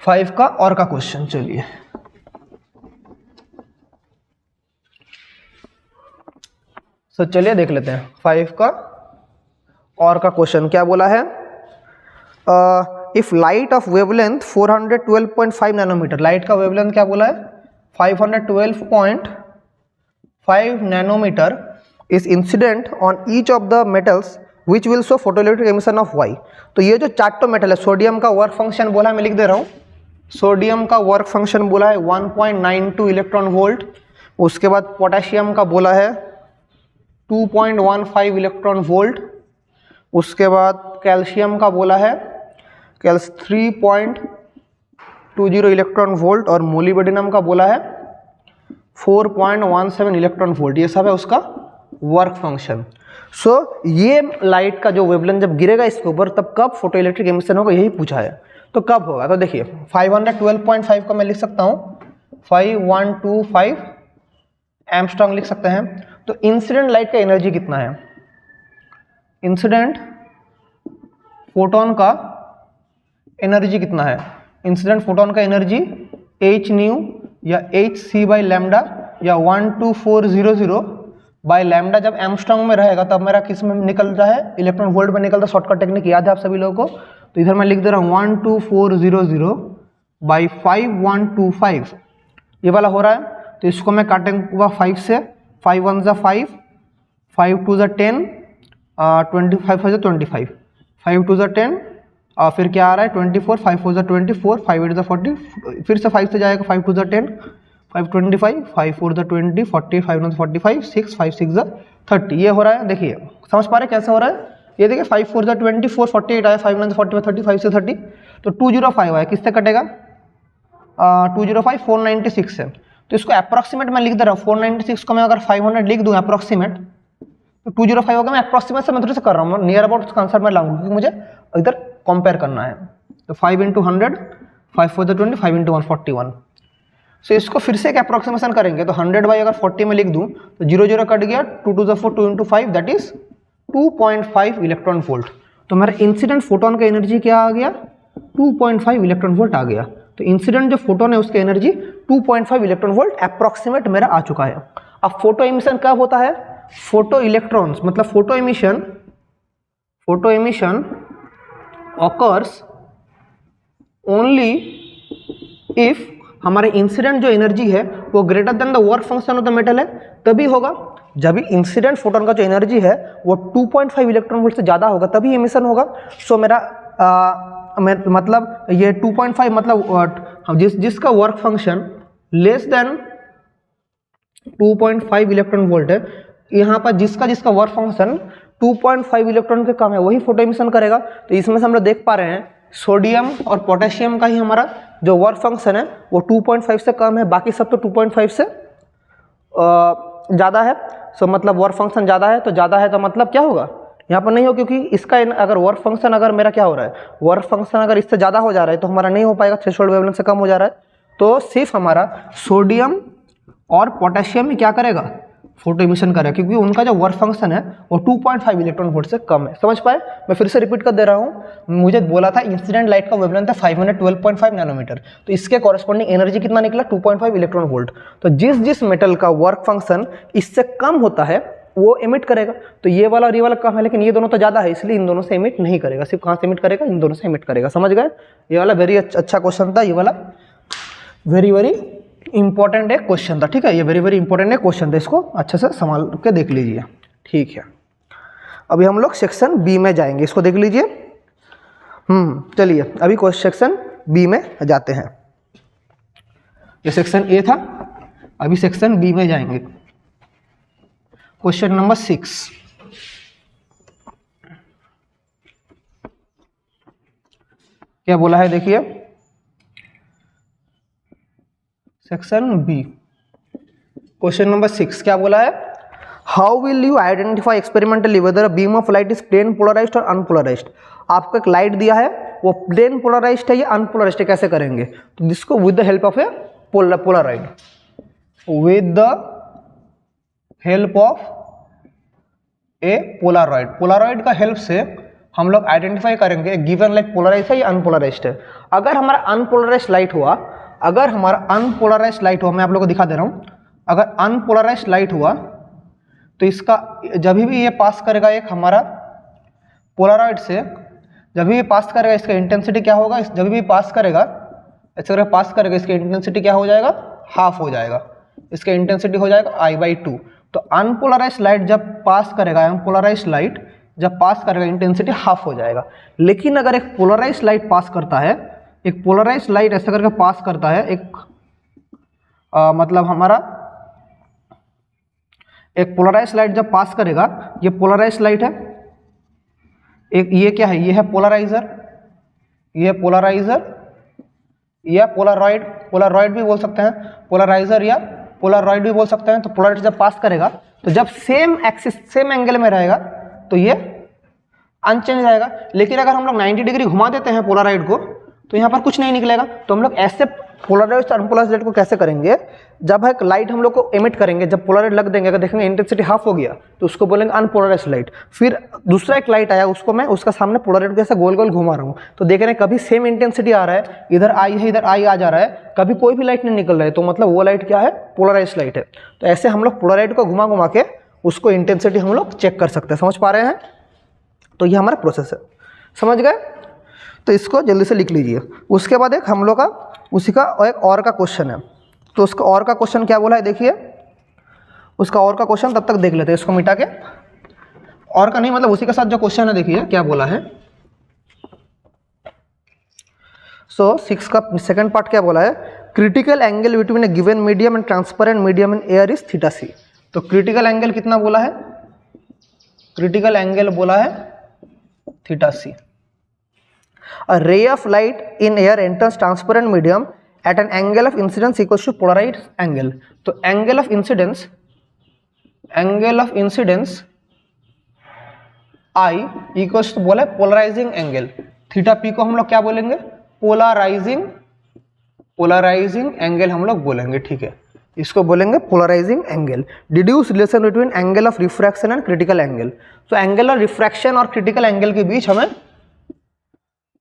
A: 5 का और का क्वेश्चन चलिए। तो चलिए देख लेते हैं 5 का और का क्वेश्चन क्या बोला है। If light of wavelength 412.5 nanometer, light का वेवलेंथ क्या बोला है 512.5 nanometer is incident on each of the metals which will show photoelectric emission of why. तो ये जो चार्टो मेटल है, सोडियम का वर्क फंक्शन बोला है, मैं लिख दे रहा हूँ। सोडियम का वर्क फंक्शन बोला है 1.92 इलेक्ट्रॉन वोल्ट। उसके बाद पोटेशियम का बोला है 2.15 इलेक्ट्रॉन वोल्ट। उसके बाद कैल्शियम का बोला है 3.20 इलेक्ट्रॉन वोल्ट और मोलिब्डेनम का बोला है 4.17 इलेक्ट्रॉन वोल्ट। ये सब है उसका वर्क फंक्शन। सो ये लाइट का जो वेवलेंथ जब गिरेगा इसके ऊपर तब कब फोटो इलेक्ट्रिक एमिशन होगा, यही पूछा है। तो कब होगा, तो देखिए 512.5 का मैं लिख सकता हूँ 5125 एंगस्ट्रॉम लिख सकते हैं। तो इंसिडेंट लाइट का एनर्जी कितना है, इंसिडेंट फोटोन का एनर्जी कितना है, इंसिडेंट फोटोन का एनर्जी h न्यू या hc बाई लैम्डा या 12400 बाई लैम्डा। जब एंगस्ट्रॉम में रहेगा तब मेरा किस में निकल रहा है, इलेक्ट्रॉन वोल्ट में निकलता है। शॉर्टकट टेक्निक याद है आप सभी लोगों को। तो इधर मैं लिख दे रहा हूँ 12400 बाई 5125, ये वाला हो रहा है। तो इसको मैं काटूंगा 5 से, 5 1 ज़ा 5, 5 2 ज़ा 10, 25 5 ज़ा 25, 5 2 ज़ा 10 और फिर क्या आ रहा है 24, 5 4 ज़ा 24, 5 8 ज़ा 40, फिर से 5 से जाएगा 5 2 ज़ा 10, 5 25, 5 4 ज़ा 20, 40, 5 9 45, 6 5 6 ज़ा 30, ये हो रहा है। देखिए समझ पा रहे कैसे हो रहा है, ये देखिए 5 4 ज़ा 24, 48 आया, 5 9 45, 35 से 30, तो 205 आया, किससे कटेगा 205 496 है। तो इसको अप्रॉक्सीमेट मैं लिख दे रहा हूँ 496 को मैं अगर 500 लिख दूँ अप्रॉक्सीमेट, तो 205 होगा। मैं अप्रॉक्सीमेट से मैं थोड़ी से कर रहा हूँ, नियर अबाउट उसका आंसर मैं लाऊंगा क्योंकि मुझे इधर कंपेयर करना है। तो 5 × 100, 5 4 20, 5 × 141। सो इसको फिर से एक अप्रॉक्सीमेशन करेंगे तो 100 अगर 40 में लिख दूँ तो 0 0 कट गया, 2 2 4, 2 × 5 दैट इज 2.5 इलेक्ट्रॉन वोल्ट। तो मेरा इंसिडेंट फोटोन का एनर्जी क्या आ गया 2.5 इलेक्ट्रॉन वोल्ट आ गया। तो इंसिडेंट जो फोटोन है उसकी एनर्जी 2.5 इलेक्ट्रॉन वोल्ट अप्रॉक्सीमेट मेरा आ चुका है। अब फोटो एमिशन कब होता है, फोटो इलेक्ट्रॉन्स मतलब photo emission occurs only if हमारे इंसिडेंट जो एनर्जी है वो greater than the work function of the metal है, तभी होगा। जब भी इंसिडेंट फोटोन का जो एनर्जी है वो 2.5 इलेक्ट्रॉन वोल्ट से ज़्यादा होगा तभी एमिशन होगा। सो मेरा मतलब ये 2.5 मतलब जिसका work function less than 2.5 electron volt है, यहाँ पर जिसका वर्क फंक्शन 2.5 इलेक्ट्रॉन के कम है वही फोटो एमिशन करेगा। तो इसमें से हम लोग देख पा रहे हैं सोडियम और पोटेशियम का ही हमारा जो वर्क फंक्शन है वो 2.5 से कम है, बाकी सब तो 2.5 से ज़्यादा है। सो मतलब वर्क फंक्शन ज़्यादा है तो मतलब क्या होगा यहाँ पर नहीं हो, क्योंकि इसका अगर वर्क फंक्शन अगर मेरा क्या हो रहा है, वर्क फंक्शन अगर इससे ज़्यादा हो जा रहा है तो हमारा नहीं हो पाएगा, थ्रेशोल्ड वेवलेंथ से कम हो जा रहा है। तो सिर्फ हमारा सोडियम और पोटेशियम ही क्या करेगा, फोटो एमिशन करेगा, क्योंकि उनका जो वर्क फंक्शन है वो 2.5 इलेक्ट्रॉन वोल्ट से कम है। समझ पाए, मैं फिर से रिपीट कर दे रहा हूँ। मुझे बोला था इंसिडेंट लाइट का वेवलेंथ है 512.5 नैनोमीटर, तो इसके कॉरेस्पॉन्डिंग एनर्जी कितना निकला 2.5 इलेक्ट्रॉन वोल्ट। तो जिस मेटल का वर्क फंक्शन इससे कम होता है वो एमिट करेगा। तो ये वाला और ये वाला कम है, लेकिन ये दोनों तो ज़्यादा है इसलिए इन दोनों से एमिट नहीं करेगा। सिर्फ कहाँ से एमिट करेगा, इन दोनों से एमिट करेगा। समझ गए, ये वाला वेरी अच्छा क्वेश्चन था, ये वाला वेरी इंपॉर्टेंट एक क्वेश्चन था। ठीक है, ये वेरी इंपॉर्टेंट एक क्वेश्चन था, इसको अच्छे से संभाल के देख लीजिए। ठीक है, अभी हम लोग सेक्शन बी में जाएंगे, इसको देख लीजिए। चलिए अभी सेक्शन बी में जाते हैं। ये सेक्शन ए था, अभी सेक्शन बी में जाएंगे। क्वेश्चन नंबर 6, क्या बोला है देखिए, सेक्शन बी क्वेश्चन नंबर 6 क्या बोला है, how will you identify experimentally whether a beam of light is plane polarised और अनपोलराइज्ड। आपको एक लाइट दिया है, वो प्लेन पोलराइज्ड है या अनपोलराइज्ड है, कैसे करेंगे? तो जिसको with the help of A Polaroid, with the help of A Polaroid का हेल्प से हम लोग आइडेंटिफाई करेंगे गिवन लाइट पोलराइज्ड है या अनपोलराइज्ड है। अगर हमारा अनपोलराइज्ड लाइट हुआ, मैं आप लोगों को दिखा दे रहा हूं, अगर अनपोलराइज्ड लाइट हुआ तो इसका जब भी ये पास करेगा एक हमारा पोलराइड से, जब भी ये पास करेगा इसका इंटेंसिटी क्या होगा, जब भी पास करेगा इसका इंटेंसिटी क्या हो जाएगा, हाफ हो जाएगा, इसका इंटेंसिटी हो जाएगा I/2। तो अनपोलराइज्ड लाइट जब पास करेगा, इंटेंसिटी हाफ हो जाएगा। लेकिन अगर एक पोलराइज्ड लाइट पास करता है, ऐसा करके पास करता है, मतलब हमारा एक पोलराइज्ड लाइट जब पास करेगा, ये पोलराइज्ड लाइट है, एक ये क्या है, ये है पोलराइजर, या पोलराइड भी बोल सकते हैं, पोलराइजर या पोलराइड भी बोल सकते हैं। तो पोलराइड जब पास करेगा तो जब सेम एंगल में रहेगा तो ये अनचेंज रहेगा। लेकिन अगर हम लोग 90 डिग्री घुमा देते हैं पोलराइड को तो यहाँ पर कुछ नहीं निकलेगा। तो हम लोग ऐसे पोलराइज्ड और अनपोलराइज्ड लाइट को कैसे करेंगे, जब एक लाइट हम लोग को एमिट करेंगे, जब पोलराइड लग देंगे, अगर देखेंगे इंटेंसिटी हाफ हो गया तो उसको बोलेंगे अनपोलराइज्ड लाइट। फिर दूसरा एक लाइट आया, उसको मैं उसका सामने पोलराइड को ऐसे गोल गोल घुमा रहा हूँ, तो देख रहे हैं कभी सेम इंटेंसिटी आ रहा है, इधर आई है इधर आई आ जा रहा है, कभी कोई भी लाइट नहीं निकल रहा है, तो मतलब वो लाइट क्या है, पोलराइज्ड लाइट है। तो ऐसे हम लोग पोलराइड को घुमा घुमा के उसको इंटेंसिटी हम लोग चेक कर सकते हैं। समझ पा रहे हैं? तो ये हमारा प्रोसेस है, समझ गए? तो इसको जल्दी से लिख लीजिए। उसके बाद एक हम लोग का उसी का एक और का क्वेश्चन है, तो उसका और का क्वेश्चन क्या बोला है देखिए, उसका और का क्वेश्चन तब तक देख लेते हैं, इसको मिटा के। और का नहीं मतलब उसी के साथ जो क्वेश्चन है देखिए क्या बोला है। सो 6 का सेकंड पार्ट क्या बोला है, critical angle between A given medium and transparent medium in air is θc। तो क्रिटिकल एंगल कितना बोला है, क्रिटिकल एंगल बोला है θc। A ray of light in air enters transparent medium at an angle of incidence equals to polarized angle। तो angle of incidence I equals to बोला polarizing angle, theta p को हम लोग क्या बोलेंगे, polarising angle हम लोग बोलेंगे, ठीक है, इसको बोलेंगे polarising angle. Deduce relation between angle of refraction and critical angle. तो एंगल ऑफ रिफ्रैक्शन और क्रिटिकल एंगल के बीच हमें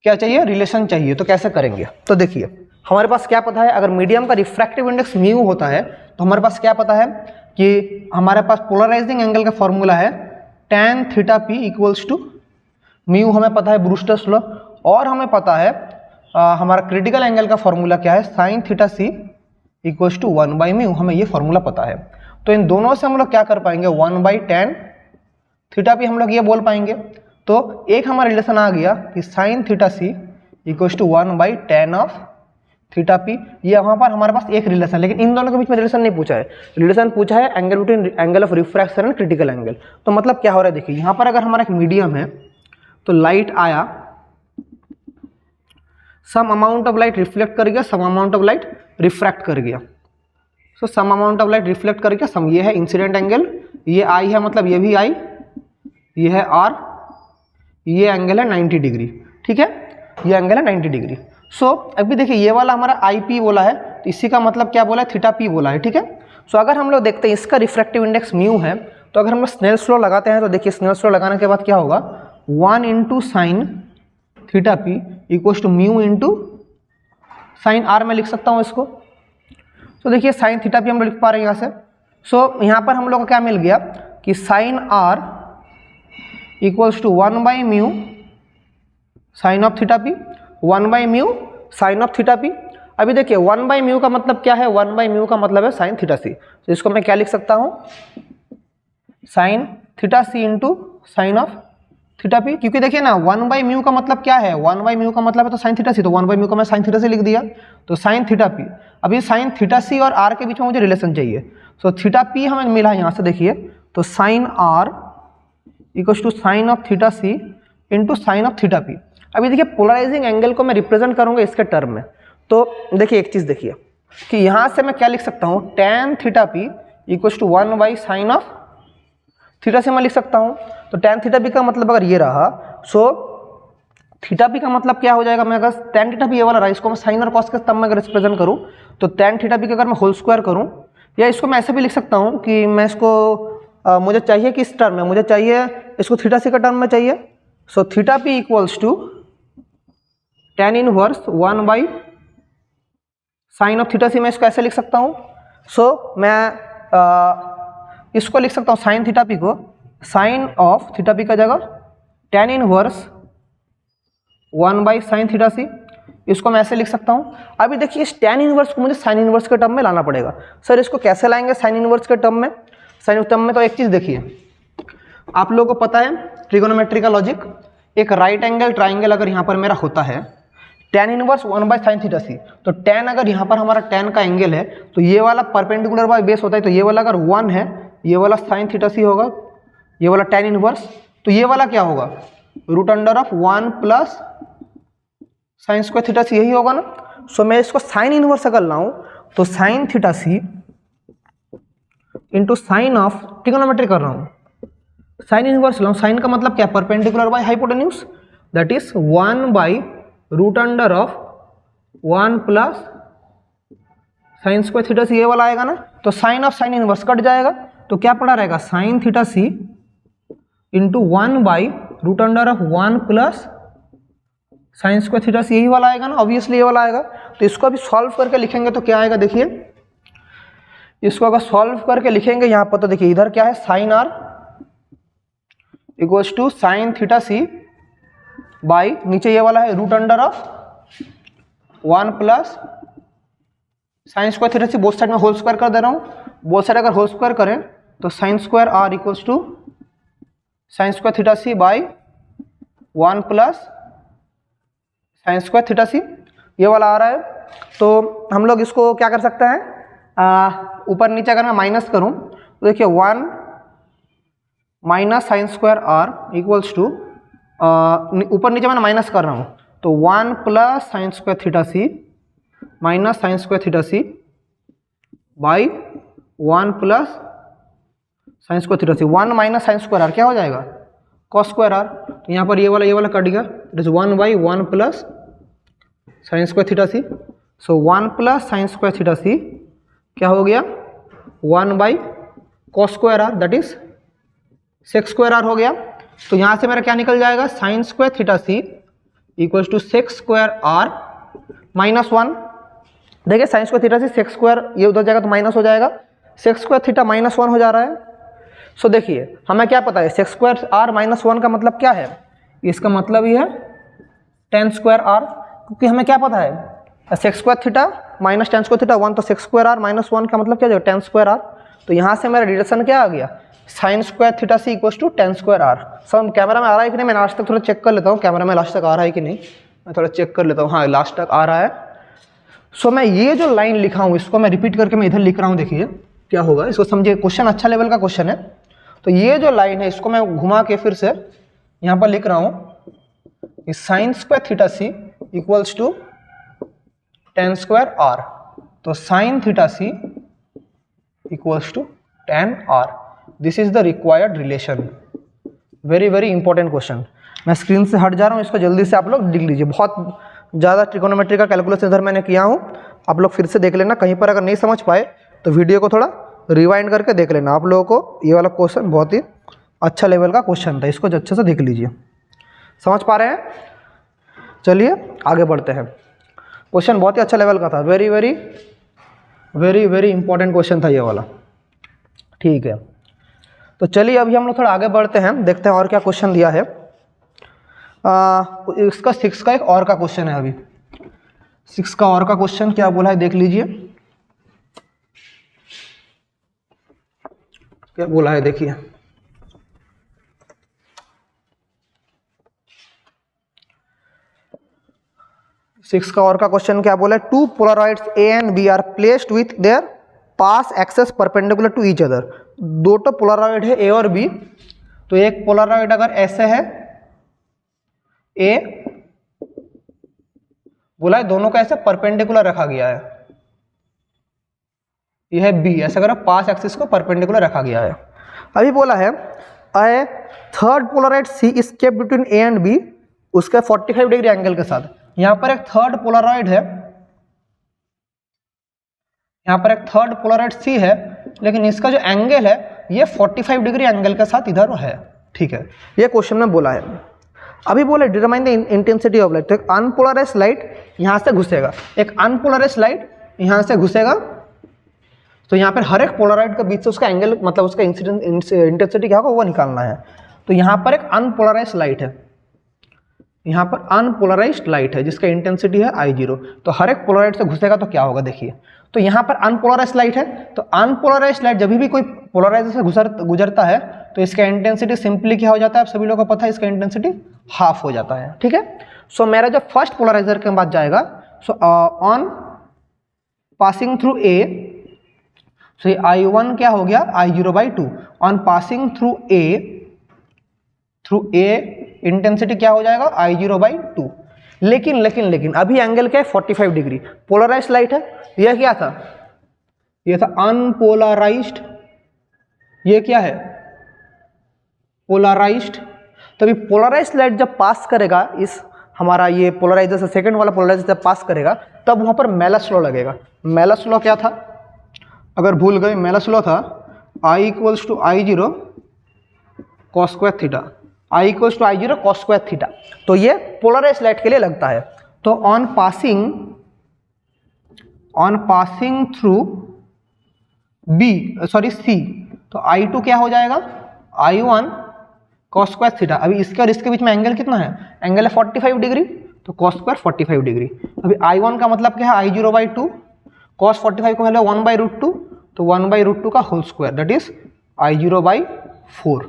A: क्या चाहिए, रिलेशन चाहिए। तो कैसे करेंगे, तो देखिए हमारे पास क्या पता है, अगर मीडियम का रिफ्रैक्टिव इंडेक्स म्यू होता है तो हमारे पास क्या पता है कि हमारे पास पोलराइजिंग एंगल का फॉर्मूला है tan θp equals to mu, हमें पता है ब्रूस्टर्स लॉ, और हमें पता है हमारा क्रिटिकल एंगल का फॉर्मूला क्या है, sin θc इक्वल्स टू 1/μ, हमें ये फॉर्मूला पता है। तो इन दोनों से हम लोग क्या कर पाएंगे, 1/tan θp हम लोग ये बोल पाएंगे। तो एक हमारा रिलेशन आ गया कि sin θc equals to 1/tan of θp, ये वहाँ पर हमारे पास एक रिलेशन, लेकिन इन दोनों के बीच में रिलेशन नहीं पूछा है, रिलेशन पूछा है angle between angle of refraction and critical angle. तो मतलब क्या हो रहा है देखिए, यहाँ पर अगर हमारा एक मीडियम है तो लाइट आया, some amount of light reflect कर गया, some amount of light refract कर गया। So some amount of light reflect कर गया, सम, ये है इंसिडेंट एंगल, ये आई है मतलब ये भी आई, ये है आर, ये एंगल है 90 डिग्री, ठीक है, ये एंगल है 90 डिग्री। सो अभी देखिए ये वाला हमारा आई पी बोला है, तो इसी का मतलब क्या बोला है, थीटा पी बोला है, ठीक है। सो अगर हम लोग देखते हैं इसका रिफ्रैक्टिव इंडेक्स म्यू है, तो अगर हम लोग स्नेल्स लॉ लगाते हैं तो देखिए स्नेल्स लॉ लगाने के बाद क्या होगा, 1 into sine theta p equals to mu into sine r, में लिख सकता हूँ इसको। तो देखिए साइन थीटा पी हम लोग लिख पा रहे हैं यहाँ से। सो यहाँ पर हम लोग को क्या मिल गया कि sine r equals to 1/μ sine of theta p, 1/μ sine of theta p. अभी देखिए 1/μ का मतलब क्या है, 1/μ का मतलब है साइन थीटा सी। तो इसको मैं क्या लिख सकता हूँ, sine theta c into sine of theta p, क्योंकि देखिए ना 1/μ का मतलब क्या है, 1/μ का मतलब है तो साइन थीटा सी, तो 1/μ का मैं साइन थीटा सी लिख दिया, तो साइन थीटा पी। अभी साइन थीटा सी और आर के बीच में मुझे रिलेशन चाहिए, सो थीटा पी हमें मिला यहाँ से, देखिए तो sine r equals to sine of theta c into sine of theta p. अभी देखिए पोलराइजिंग एंगल को मैं रिप्रेजेंट करूंगा इसके टर्म में, तो देखिए एक चीज़ देखिए कि यहाँ से मैं क्या लिख सकता हूँ, tan theta p equals to 1/sin of theta से मैं लिख सकता हूँ। तो टेन थीटा पी का मतलब अगर ये रहा, सो थीटा पी का मतलब क्या हो जाएगा, मैं अगर टेन थीटा पी ये वाला रहा, इसको मैं साइन और कॉस के टर्म में अगर रिप्रेजेंट करूँ तो टेन थीटा पी का अगर मैं होल स्क्वायर करूँ, या इसको मैं ऐसे भी लिख सकता हूँ कि मैं इसको मुझे चाहिए किस टर्म में, मुझे चाहिए इसको थीटा सी का टर्म में चाहिए। So theta p equals to tan inverse 1/sin of theta c, मैं इसको ऐसे लिख सकता हूँ। सो मैं इसको लिख सकता हूँ साइन थीटा पी को साइन ऑफ थीटा पी का जगह टेन इनवर्स 1/sin थीटा सी, इसको मैं ऐसे लिख सकता हूँ। अभी देखिए इस टेन इनवर्स को मुझे साइन इनवर्स के टर्म में लाना पड़ेगा। सर इसको कैसे लाएंगे साइन इनवर्स के टर्म में, साइन टर्म में? तो एक चीज़ देखिए, आप लोगों को पता है ट्रिगोनोमेट्री का लॉजिक, एक राइट एंगल ट्राइंगल अगर यहाँ पर मेरा होता है टेन इनवर्स 1/sin थीटा सी, तो टेन अगर यहाँ पर हमारा टेन का एंगल है तो ये वाला परपेंडिकुलर बाय बेस होता है, तो ये वाला अगर 1 है, ये वाला साइन थीटा सी होगा, ये वाला टेन इनवर्स, तो ये वाला क्या होगा, root under of 1 plus sine square theta c, यही होगा ना। सो मैं इसको साइन इनवर्स अगर लाऊं तो sine theta c into sine of, trigonometry कर रहा हूँ, साइन इनवर्स लाऊं, साइन का मतलब क्या, perpendicular by hypotenuse, that is one by root under of 1 plus sine square theta c, ये वाला आएगा ना। तो sine of sine inverse cut जाएगा, तो क्या पड़ा रहेगा, sine theta c into one by root under of 1 plus sine square theta c, यही वाला आएगा ना, ऑब्वियसली ये वाला आएगा। तो इसको अभी सॉल्व करके लिखेंगे तो क्या आएगा, देखिए इसको अगर सॉल्व करके लिखेंगे यहाँ पर, तो देखिए इधर क्या है, sine r equals to sine theta c by नीचे ये वाला है root under of 1 plus sine square theta c, both side में होल स्क्वायर कर दे रहा हूँ, बोथ साइड अगर होल स्क्वायर करें तो sine square r equals to sine square theta c by 1 plus sine square theta c, ये वाला आ रहा है। तो हम लोग इसको क्या कर सकते हैं, ऊपर नीचे अगर मैं माइनस करूं तो देखिए 1 minus sine square r equals to, ऊपर नीचे मैं माइनस कर रहा हूं, तो 1 plus sine square theta c minus sine square theta c by 1 plus sine square theta c, 1 minus sine square r क्या हो जाएगा, कॉस स्क्वायर आर। तो यहाँ पर ये वाला कट गया, it is 1/1 plus sine square theta c. So 1 plus sine square theta c क्या हो गया, 1/cos square r, that is sec square r हो गया। तो यहाँ से मेरा क्या निकल जाएगा, sine square theta c equals to sec square r minus 1। देखिए sine square theta c sec square, ये उधर जाएगा तो माइनस हो जाएगा, सेक स्क्वायर थीटा -1 हो जा रहा है। सो देखिए हमें क्या पता है, सेक स्क्वायर आर -1 का मतलब क्या है, इसका मतलब ये है टेन स्क्वायर आर, क्योंकि हमें क्या पता है sec square theta minus tan square theta 1, तो सेक स्क्वायर आर -1 का मतलब क्या जाएगा, टेन स्क्वायर आर। तो यहाँ से मेरा रिलेशन क्या आ गया, sine square theta c equals to tan square r. सब कैमरा में आ रहा है कि नहीं, मैं लास्ट तक थोड़ा चेक कर लेता हूँ, कैमरा में लास्ट तक आ रहा है कि नहीं, मैं थोड़ा चेक कर लेता हूँ, हाँ लास्ट तक आ रहा है। सो मैं ये जो लाइन लिखा हूँ इसको मैं रिपीट करके मैं इधर लिख रहा हूँ, देखिए क्या होगा, इसको समझिए, क्वेश्चन अच्छा लेवल का क्वेश्चन है। तो ये जो लाइन है इसको मैं घुमा के फिर से यहाँ पर लिख रहा हूँ, sine square theta c equals to tan square r. तो sine theta c equals to tan r, this is the required relation. Very very important question. मैं स्क्रीन से हट जा रहा हूँ, इसको जल्दी से आप लोग लिख लीजिए, बहुत ज़्यादा ट्रिगोनोमेट्री का कैलकुलेशन इधर मैंने किया हूँ, आप लोग फिर से देख लेना, कहीं पर अगर नहीं समझ पाए तो वीडियो को थोड़ा रिवाइंड करके देख लेना। आप लोगों को ये वाला क्वेश्चन बहुत ही अच्छा लेवल का क्वेश्चन था, इसको अच्छे से देख लीजिए। समझ पा रहे हैं? चलिए आगे बढ़ते हैं। क्वेश्चन बहुत ही अच्छा लेवल का था, very very very very important question था ये वाला। ठीक है, तो चलिए अभी हम लोग थोड़ा आगे बढ़ते हैं, देखते हैं और क्या क्वेश्चन दिया है। इसका 6 का एक और का क्वेश्चन है, अभी 6 का और का क्वेश्चन क्या बोला है देख लीजिए, क्या बोला है देखिए। 6 का और का क्वेश्चन क्या बोला है, 2 polaroids A and B are placed with their pass axes perpendicular to each other. दो तो पोलराइड है A और B, तो एक पोलराइड अगर ऐसे है A, बोला है दोनों का ऐसे परपेंडिकुलर रखा गया है, यह है B, ऐसा करो पास एक्सिस को परपेंडिकुलर रखा गया है। अभी बोला है a third Polaroid C is kept between A and B, उसके 45 डिग्री एंगल के साथ। यहां पर एक थर्ड पोलराइड है, यहां पर एक थर्ड पोलराइड C है, लेकिन इसका जो एंगल है ये 45 डिग्री एंगल के साथ इधर है, ठीक है, ये क्वेश्चन में बोला है। अभी बोले determine the intensity of light, तो एक अनपोलराइज्ड लाइट यहां से घुसेगा, एक अनपोलराइज्ड लाइट यहां से घुसेगा, तो यहाँ पर हर एक पोलराइड के बीच से उसका एंगल मतलब उसका इंटेंसिटी क्या होगा वो निकालना है। तो यहाँ पर एक अनपोलराइज्ड लाइट है, यहाँ पर अनपोलराइज्ड लाइट है जिसका इंटेंसिटी है I0, तो हर एक पोलराइड से घुसेगा तो क्या होगा देखिए। तो यहाँ पर अनपोलराइज्ड लाइट है, तो अनपोलराइज्ड लाइट जब भी कोई पोलराइजेशन से गुजरता है तो इसका इंटेंसिटी सिंपली क्या हो जाता है, आप सभी लोगों को पता है, इसका इंटेंसिटी हाफ हो जाता है, ठीक है। सो मेरा जो फर्स्ट पोलराइजर के बाद जाएगा, so on passing through A, so I1 क्या हो गया I0/2, on passing through A intensity क्या हो जाएगा I0/2। लेकिन अभी एंगल क्या है 45 डिग्री, पोलराइज्ड लाइट है, यह क्या था, यह था अनपोलराइज्ड, ये क्या है पोलराइज्ड। तभी पोलराइज्ड लाइट जब पास करेगा इस हमारा ये पोलराइजर से, सेकंड वाला पोलराइजर जब पास करेगा तब वहां पर मेलस लॉ लगेगा। मेलस लॉ क्या था, अगर भूल गए, मेलस लॉ था I = I0 cos² theta, I = I0 cos² theta. तो ये पोलराइज्ड लाइट के लिए लगता है। तो ऑन पासिंग थ्रू C, तो I2 क्या हो जाएगा I1 cos² थीटा। अभी इसके और इसके बीच में एंगल कितना है, एंगल है 45 डिग्री, तो cos² 45 डिग्री। अभी I1 का मतलब क्या है I0/2, cos 45 को है 1/√2, तो 1/√2 का whole square, that is I0/4।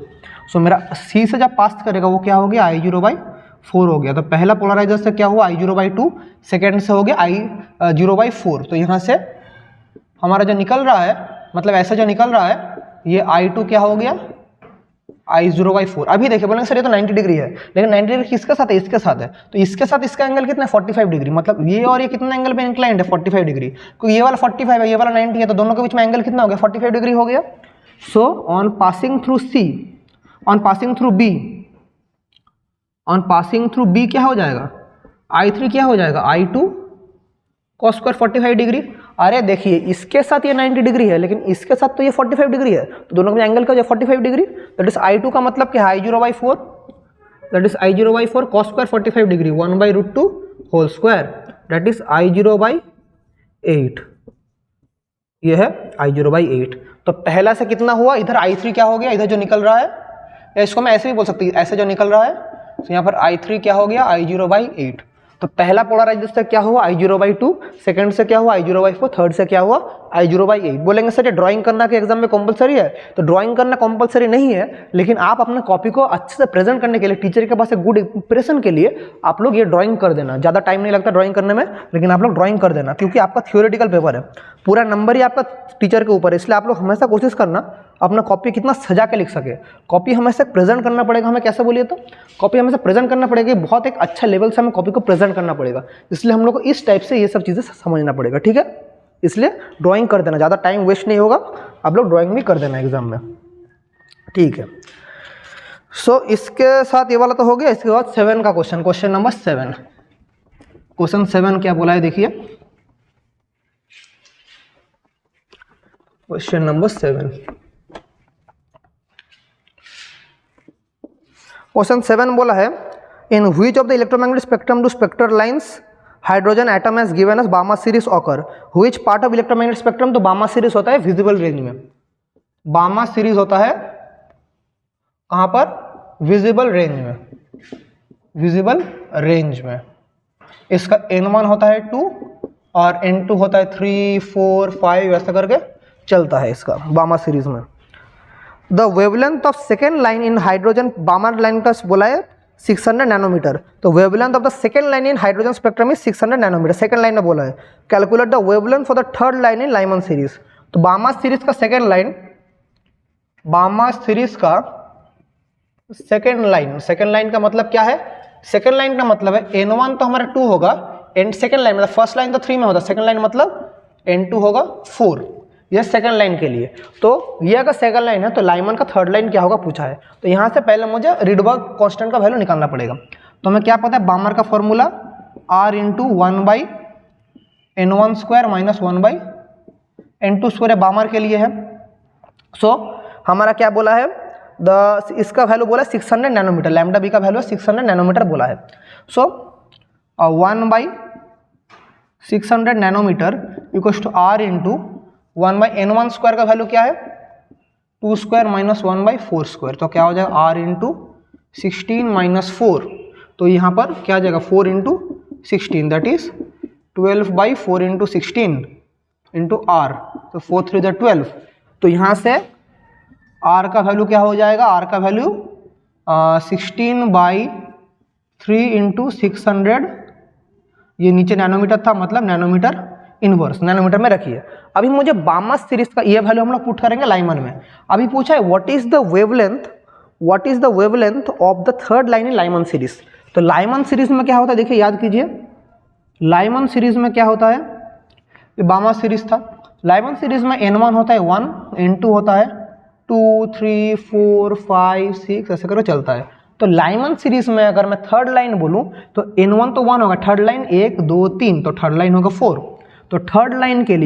A: So मेरा C से जब पास करेगा वो क्या हो गया I0/4 हो गया। तो पहला पोलराइजर से क्या हुआ I0/2, सेकेंड से हो गया I0/4। तो यहाँ से हमारा जो निकल रहा है, मतलब ऐसा जो निकल रहा है, ये I2 क्या हो गया I0/4। अभी देखिए बोलेंगे सर ये तो 90 डिग्री है, लेकिन 90 डिग्री किसके साथ है, इसके साथ है, तो इसके साथ इसका एंगल कितना है 45 डिग्री, मतलब ये और ये कितना एंगल पे इंक्लाइंड है 45 डिग्री, क्योंकि ये वाला 45 है ये वाला 90 है, तो दोनों के बीच में एंगल कितना हो गया 45 डिग्री हो गया। So on passing through C, on passing through B, on passing through B क्या हो जाएगा I3 क्या हो जाएगा I2 cos² 45 डिग्री। अरे देखिए इसके साथ ये 90 डिग्री है, लेकिन इसके साथ तो ये 45 डिग्री है, तो दोनों का एंगल का जो 45 डिग्री, दैट इज I2 का मतलब क्या है I0/4, that is I0/4 cos² 45 degree 1/√2 whole square, that is I0/8, ये है I0/8। तो पहला से कितना हुआ, इधर I3 क्या हो गया, इधर जो निकल रहा है, या इसको मैं ऐसे भी बोल सकती हूँ, ऐसे जो निकल रहा है, तो यहाँ पर I3 क्या हो गया I0/8। तो पहला पोलराइजर से क्या हुआ I0/2, सेकंड से क्या हुआ I0/4, थर्ड से क्या हुआ I0/8। बोलेंगे सर ये ड्राइंग करना के एग्जाम में कंपलसरी है, तो ड्राइंग करना कंपलसरी नहीं है, लेकिन आप अपना कॉपी को अच्छे से प्रेजेंट करने के लिए, टीचर के पास एक गुड इंप्रेशन के लिए आप लोग ये ड्राइंग कर देना। ज़्यादा टाइम नहीं लगता ड्राइंग करने में, लेकिन आप लोग ड्राइंग कर देना, क्योंकि आपका थ्योरेटिकल पेपर है, पूरा नंबर ही आपका टीचर के ऊपर है, इसलिए आप लोग हमेशा कोशिश करना अपना कॉपी कितना सजा के लिख सके। कॉपी हमेशा प्रेजेंट करना पड़ेगा, हमें कैसे बोलिए, तो कॉपी हमेशा प्रेजेंट करना पड़ेगा, बहुत एक अच्छा लेवल से हमें कॉपी को प्रेजेंट करना पड़ेगा, इसलिए हम लोग को इस टाइप से ये सब चीज़ें समझना पड़ेगा, ठीक है। इसलिए ड्राइंग कर देना, ज़्यादा टाइम वेस्ट नहीं होगा, आप लोग ड्राइंग भी कर देना एग्जाम में, ठीक है। सो इसके साथ ये वाला तो हो गया। इसके बाद 7 का क्वेश्चन, क्वेश्चन नंबर 7, क्वेश्चन 7 क्या बोला है देखिए, क्वेश्चन नंबर 7, क्वेश्चन 7 बोला है in which of the electromagnetic spectrum do spectral lines hydrogen atom has given us Balmer series occur, which part of electromagnetic spectrum, तो बामा सीरीज होता है visible range में, बामा सीरीज होता है कहां पर विजिबल रेंज में, विजिबल रेंज में। इसका N1 होता है 2 और N2 होता है 3 4 5 ऐसा करके चलता है इसका बामा सीरीज में। The wavelength of second line in hydrogen, Balmer line का बोला है 600 नैनोमीटर। तो wavelength of the second line in hydrogen spectrum is 600 nanometre. Second line में बोला है calculate the wavelength for the third line in Lyman series. तो Balmer series का second line, Balmer series का सेकेंड लाइन का मतलब क्या है? सेकेंड लाइन का मतलब है N1 तो हमारा 2 होगा, एंड सेकेंड लाइन मतलब फर्स्ट लाइन तो 3 में होता है, सेकेंड लाइन मतलब N2 होगा 4। यह सेकेंड लाइन के लिए। तो ये अगर सेकेंड लाइन है तो लाइमन का थर्ड लाइन क्या होगा पूछा है। तो यहाँ से पहले मुझे रिडबर्ग कांस्टेंट का वैल्यू निकालना पड़ेगा। तो हमें क्या पता है, बामर का formula R into 1/N1 square minus 1/N2 square Balmer के लिए है। सो हमारा क्या बोला है, इसका वैल्यू बोला 600 नैनोमीटर, लैम्डा बी का वैल्यू 600 नैनोमीटर बोला है। So 1/600 nanometre equals to R into 1/N1 square का वैल्यू क्या है 2 स्क्वायर माइनस 1/4 स्क्वायर। तो क्या हो जाएगा R इंटू 16 माइनस 4। तो यहाँ पर क्या आ जाएगा 4 into 16 that is 12/4 into 16 into R। तो 4 3 = 12। तो यहाँ से R का वैल्यू क्या हो जाएगा, R का वैल्यू 16/3 इंटू 600, ये नीचे नैनोमीटर था मतलब नैनोमीटर इनवर्स, नैनोमीटर में रखिए। अभी मुझे बामा सीरीज का ये वैल्यू हम लोग पुट करेंगे लाइमन में। अभी पूछा है what is the wavelength of the third line in Lyman series. तो लाइमन सीरीज में क्या होता है देखिए, याद कीजिए लाइमन सीरीज में क्या होता है, ये बामा सीरीज था। लाइमन सीरीज में N1 होता है 1, N2 होता है 2 3 4 5 6 ऐसे करो चलता है। तो लाइमन सीरीज में अगर मैं थर्ड लाइन बोलूं तो N1 तो 1 होगा, थर्ड लाइन 1 2 3, तो थर्ड लाइन होगा 4। तो थर्ड लाइन के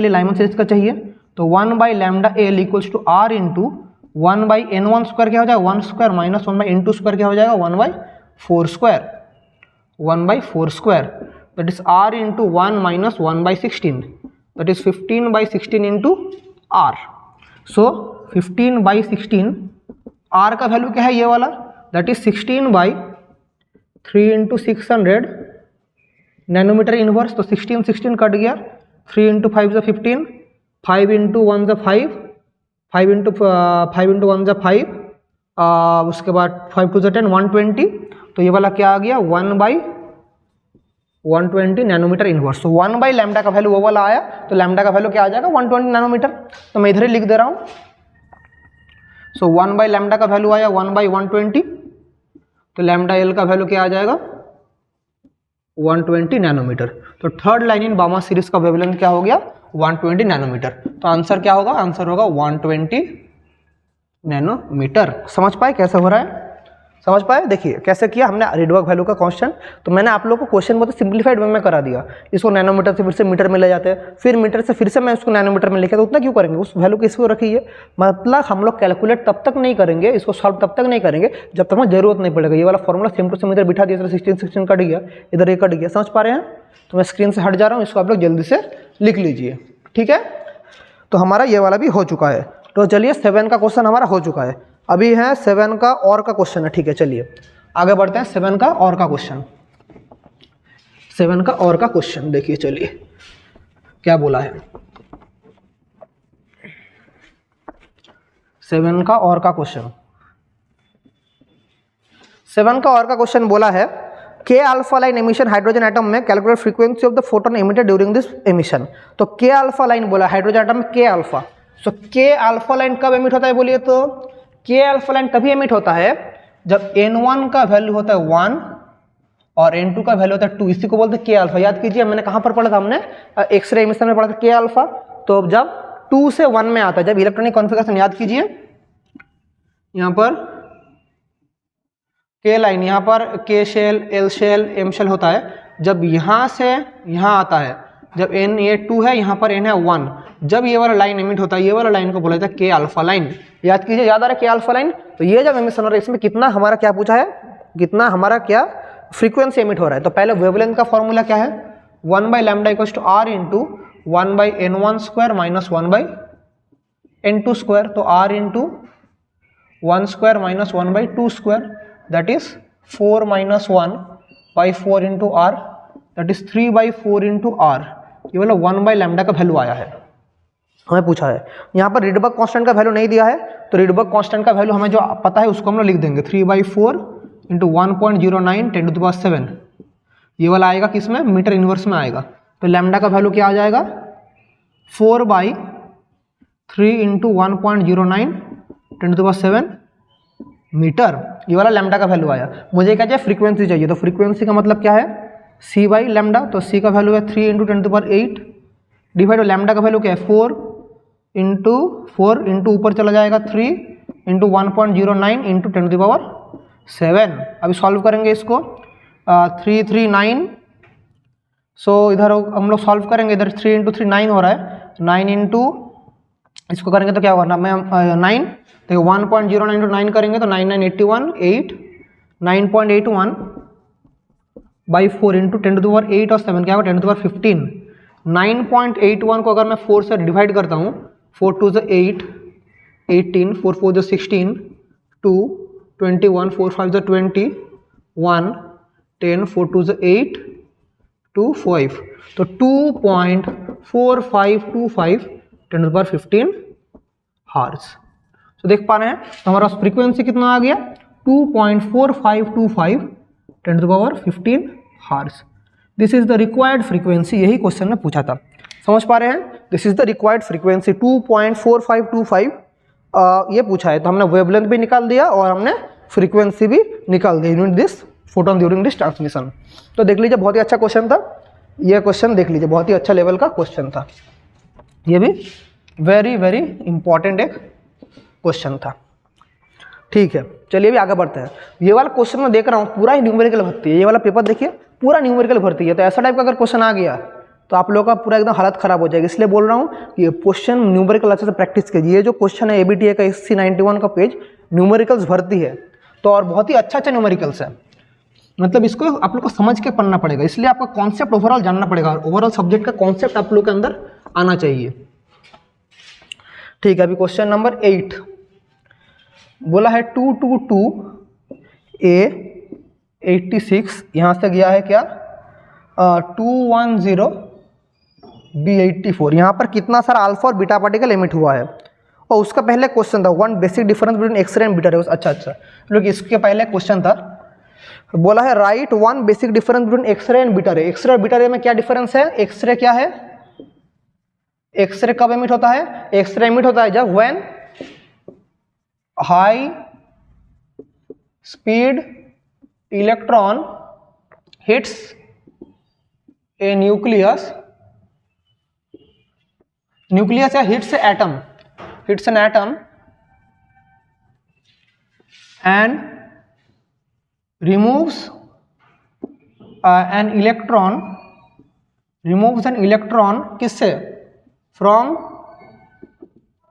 A: लिए लाइमन सीरीज का चाहिए। तो 1/λL equals to R into 1/N1 square क्या हो जाएगा 1 स्क्वायर माइनस 1/N2 स्क्वायर क्या हो जाएगा 1/4 square, 1/4 square that is R into 1 minus 1/16 that is 15/16 into R। So 15/16 R का वैल्यू क्या है ये वाला that is 16/3 into 600 nanometre inverse. तो 16 कट गया, 3 इंटू 5 = 15, 5 इंटू 1 = 5, 5 इंटू 1 = 5, उसके बाद 5 2 = 10, 120। तो ये वाला क्या आ गया 1/120 नैनोमीटर इनवर्स। तो 1/λ का वैल्यू वो वाला आया, तो लैम्डा का वैल्यू क्या आ जाएगा 120 नैनोमीटर। तो मैं इधर ही लिख दे रहा हूँ। सो 1/λ का वैल्यू आया 1/120, तो लैम्डा एल का वैल्यू क्या आ जाएगा 120 नैनोमीटर। तो थर्ड लाइन इन बामा सीरीज का वेवलेंथ क्या हो गया 120 नैनोमीटर। तो आंसर क्या होगा, आंसर होगा 120 नैनोमीटर। समझ पाए कैसे हो रहा है, समझ पाए? देखिए कैसे किया हमने रिडबर्ग वैल्यू का क्वेश्चन। तो मैंने आप लोगों को क्वेश्चन बहुत सिंप्लीफाइड वे में करा दिया। इसको नैनोमीटर से फिर से मीटर में ले जाते हैं, फिर मीटर से फिर से मैं उसको नैनोमीटर में लेके, तो उतना क्यों करेंगे, उस वैल्यू को इसको रखिए। मतलब हम लोग कैलकुलेट तब तक नहीं करेंगे, इसको सॉल्व तब तक नहीं करेंगे जब तक हमें जरूरत नहीं पड़ेगा। ये वाला फॉर्मूला सेम टू सेम इधर बिठा दिया, 16 कट गया, इधर ये कट गया। समझ पा रहे हैं? तो मैं स्क्रीन से हट जा रहा हूँ, इसको आप लोग जल्दी से लिख लीजिए, ठीक है। तो हमारा ये वाला भी हो चुका है। तो चलिए 7 का क्वेश्चन हमारा हो चुका है। अभी है 7 का और का क्वेश्चन है, ठीक है। चलिए आगे बढ़ते हैं 7 का और का क्वेश्चन। 7 का और का क्वेश्चन देखिए, चलिए क्या बोला है 7 का और का क्वेश्चन। 7 का और का क्वेश्चन बोला है K alpha line emission hydrogen atom में calculate frequency of the photon emitted during this emission. तो के अल्फा लाइन बोला हाइड्रोजन एटम में के अल्फा। सो के अल्फा लाइन कब एमिट होता है बोलिए तो के अल्फा लाइन तभी एमिट होता है जब N1 का वैल्यू होता है 1 और N2 का वैल्यू होता है 2। इसी को बोलते हैं के अल्फा। याद कीजिए मैंने कहाँ पर पढ़ा था, हमने एक्सरे एमिशन में पढ़ा था के अल्फा। तो जब 2 से 1 में आता है, जब इलेक्ट्रॉनिक कॉन्फ़िगरेशन, याद कीजिए यहाँ पर के लाइन, यहाँ पर K shell L shell M shell होता है। जब यहाँ से यहाँ आता है, जब N ये 2 है, यहाँ पर N है 1, जब ये वाला लाइन एमिट होता है, ये वाला लाइन को बोला जाता है के अल्फा लाइन। याद कीजिए, याद आ रहा है के अल्फा लाइन। तो ये जब एमिशन हो रहा है, इसमें कितना हमारा क्या पूछा है, कितना हमारा क्या फ्रीक्वेंसी एमिट हो रहा है। तो पहले वेवलेंथ का फॉर्मूला क्या है 1/λ equals to R into 1/N1 square minus 1/N2 square. तो R into 1 square minus 1/2 square that is 4 minus 1/4 into R that is 3/4 into R। ये वाला 1/λ का वैल्यू आया है। हमें पूछा है। यहाँ पर रिडबर्ग कांस्टेंट का वैल्यू नहीं दिया है, तो रिडबर्ग कांस्टेंट का वैल्यू हमें जो पता है उसको हम लोग लिख देंगे 3/4 इंटू 1.09 10⁻⁷। ये वाला आएगा किस में, मीटर इनवर्स में आएगा। तो लैम्डा का वैल्यू क्या आ जाएगा 4/3 इंटू 1.09 10⁻⁷ मीटर। ये वाला लैम्डा का वैल्यू आया। मुझे क्या चाहिए, फ्रीक्वेंसी चाहिए। तो फ्रीक्वेंसी का मतलब क्या है, c बाई लैम्डा। तो c का वैल्यू है 3 इंटू 10⁸ डिवाइड लैम्डा का वैल्यू क्या है 4 इंटू ऊपर चला जाएगा 3 इंटू 1.09 इंटू 10⁻⁷। अभी सॉल्व करेंगे इसको 339। सो इधर हम लोग सॉल्व करेंगे, इधर 3 इंटू 3 9 हो रहा है, 9 इंटू इसको करेंगे तो क्या होगा, मैं 9 देखो 1.09 इंटू 9 करेंगे तो 9 9 81 8 9.81 बाई 4 इंटू 10⁸ और 7 क्या होगा 10⁻15। 9.81 को अगर मैं 4 से डिवाइड करता हूँ, 4 2 से 8 18 4 4 से 16 2 21 4 5 से 20 1 10 4 2 से 8 2 5, तो 2.4525 10⁻15 हार्स। तो देख पा रहे हैं, तो हमारा फ्रीक्वेंसी कितना आ गया 2.4525 10⁻15 hertz. This is the required frequency, यही क्वेश्चन में पूछा था। समझ पा रहे हैं, this is the required frequency 2.4525 ये पूछा है। तो हमने वेवलेंथ भी निकाल दिया और हमने फ्रीक्वेंसी भी निकाल दी unit this photon during this transmission. तो देख लीजिए बहुत ही अच्छा क्वेश्चन था ये क्वेश्चन, देख लीजिए बहुत ही अच्छा लेवल का क्वेश्चन था। ये भी वेरी वेरी इंपॉर्टेंट एक क्वेश्चन था। ठीक है, चलिए अभी आगे बढ़ते हैं। ये वाला क्वेश्चन मैं देख रहा हूँ पूरा ही न्यूमेरिकल भर्ती है। ये वाला पेपर देखिए पूरा न्यूमेरिकल भर्ती है। तो ऐसा टाइप का अगर क्वेश्चन आ गया तो आप लोगों का पूरा एकदम हालत खराब हो जाएगी। इसलिए बोल रहा हूँ ये क्वेश्चन न्यूमेरिकल अच्छे से प्रैक्टिस कीजिए। ये जो क्वेश्चन है ABTA का SC 91 का पेज न्यूमेरिकल्स भर्ती है, तो और बहुत ही अच्छा न्यूमेरिकल्स है। मतलब इसको आप लोग को समझ के पढ़ना पड़ेगा, इसलिए आपका कॉन्सेप्ट ओवरऑल जानना पड़ेगा। ओवरऑल सब्जेक्ट का कॉन्सेप्ट आप लोग के अंदर आना चाहिए। ठीक है, अभी क्वेश्चन नंबर 8 बोला है 222A86, यहाँ से गया है क्या 210B84। यहाँ पर कितना सारा अल्फा और बीटा पार्टिकल एमिट हुआ है, और उसका पहले क्वेश्चन था one basic difference between x-ray and beta ray. अच्छा लोग इसके पहले क्वेश्चन था, बोला है write one basic difference between x-ray and beta ray. X-ray और बीटा रे में क्या डिफरेंस है, एक्सरे क्या है, एक्सरे कब एमिट होता है, एक्सरे एमिट होता है जब when high speed electron hits a nucleus या hits an atom and removes an electron किससे, from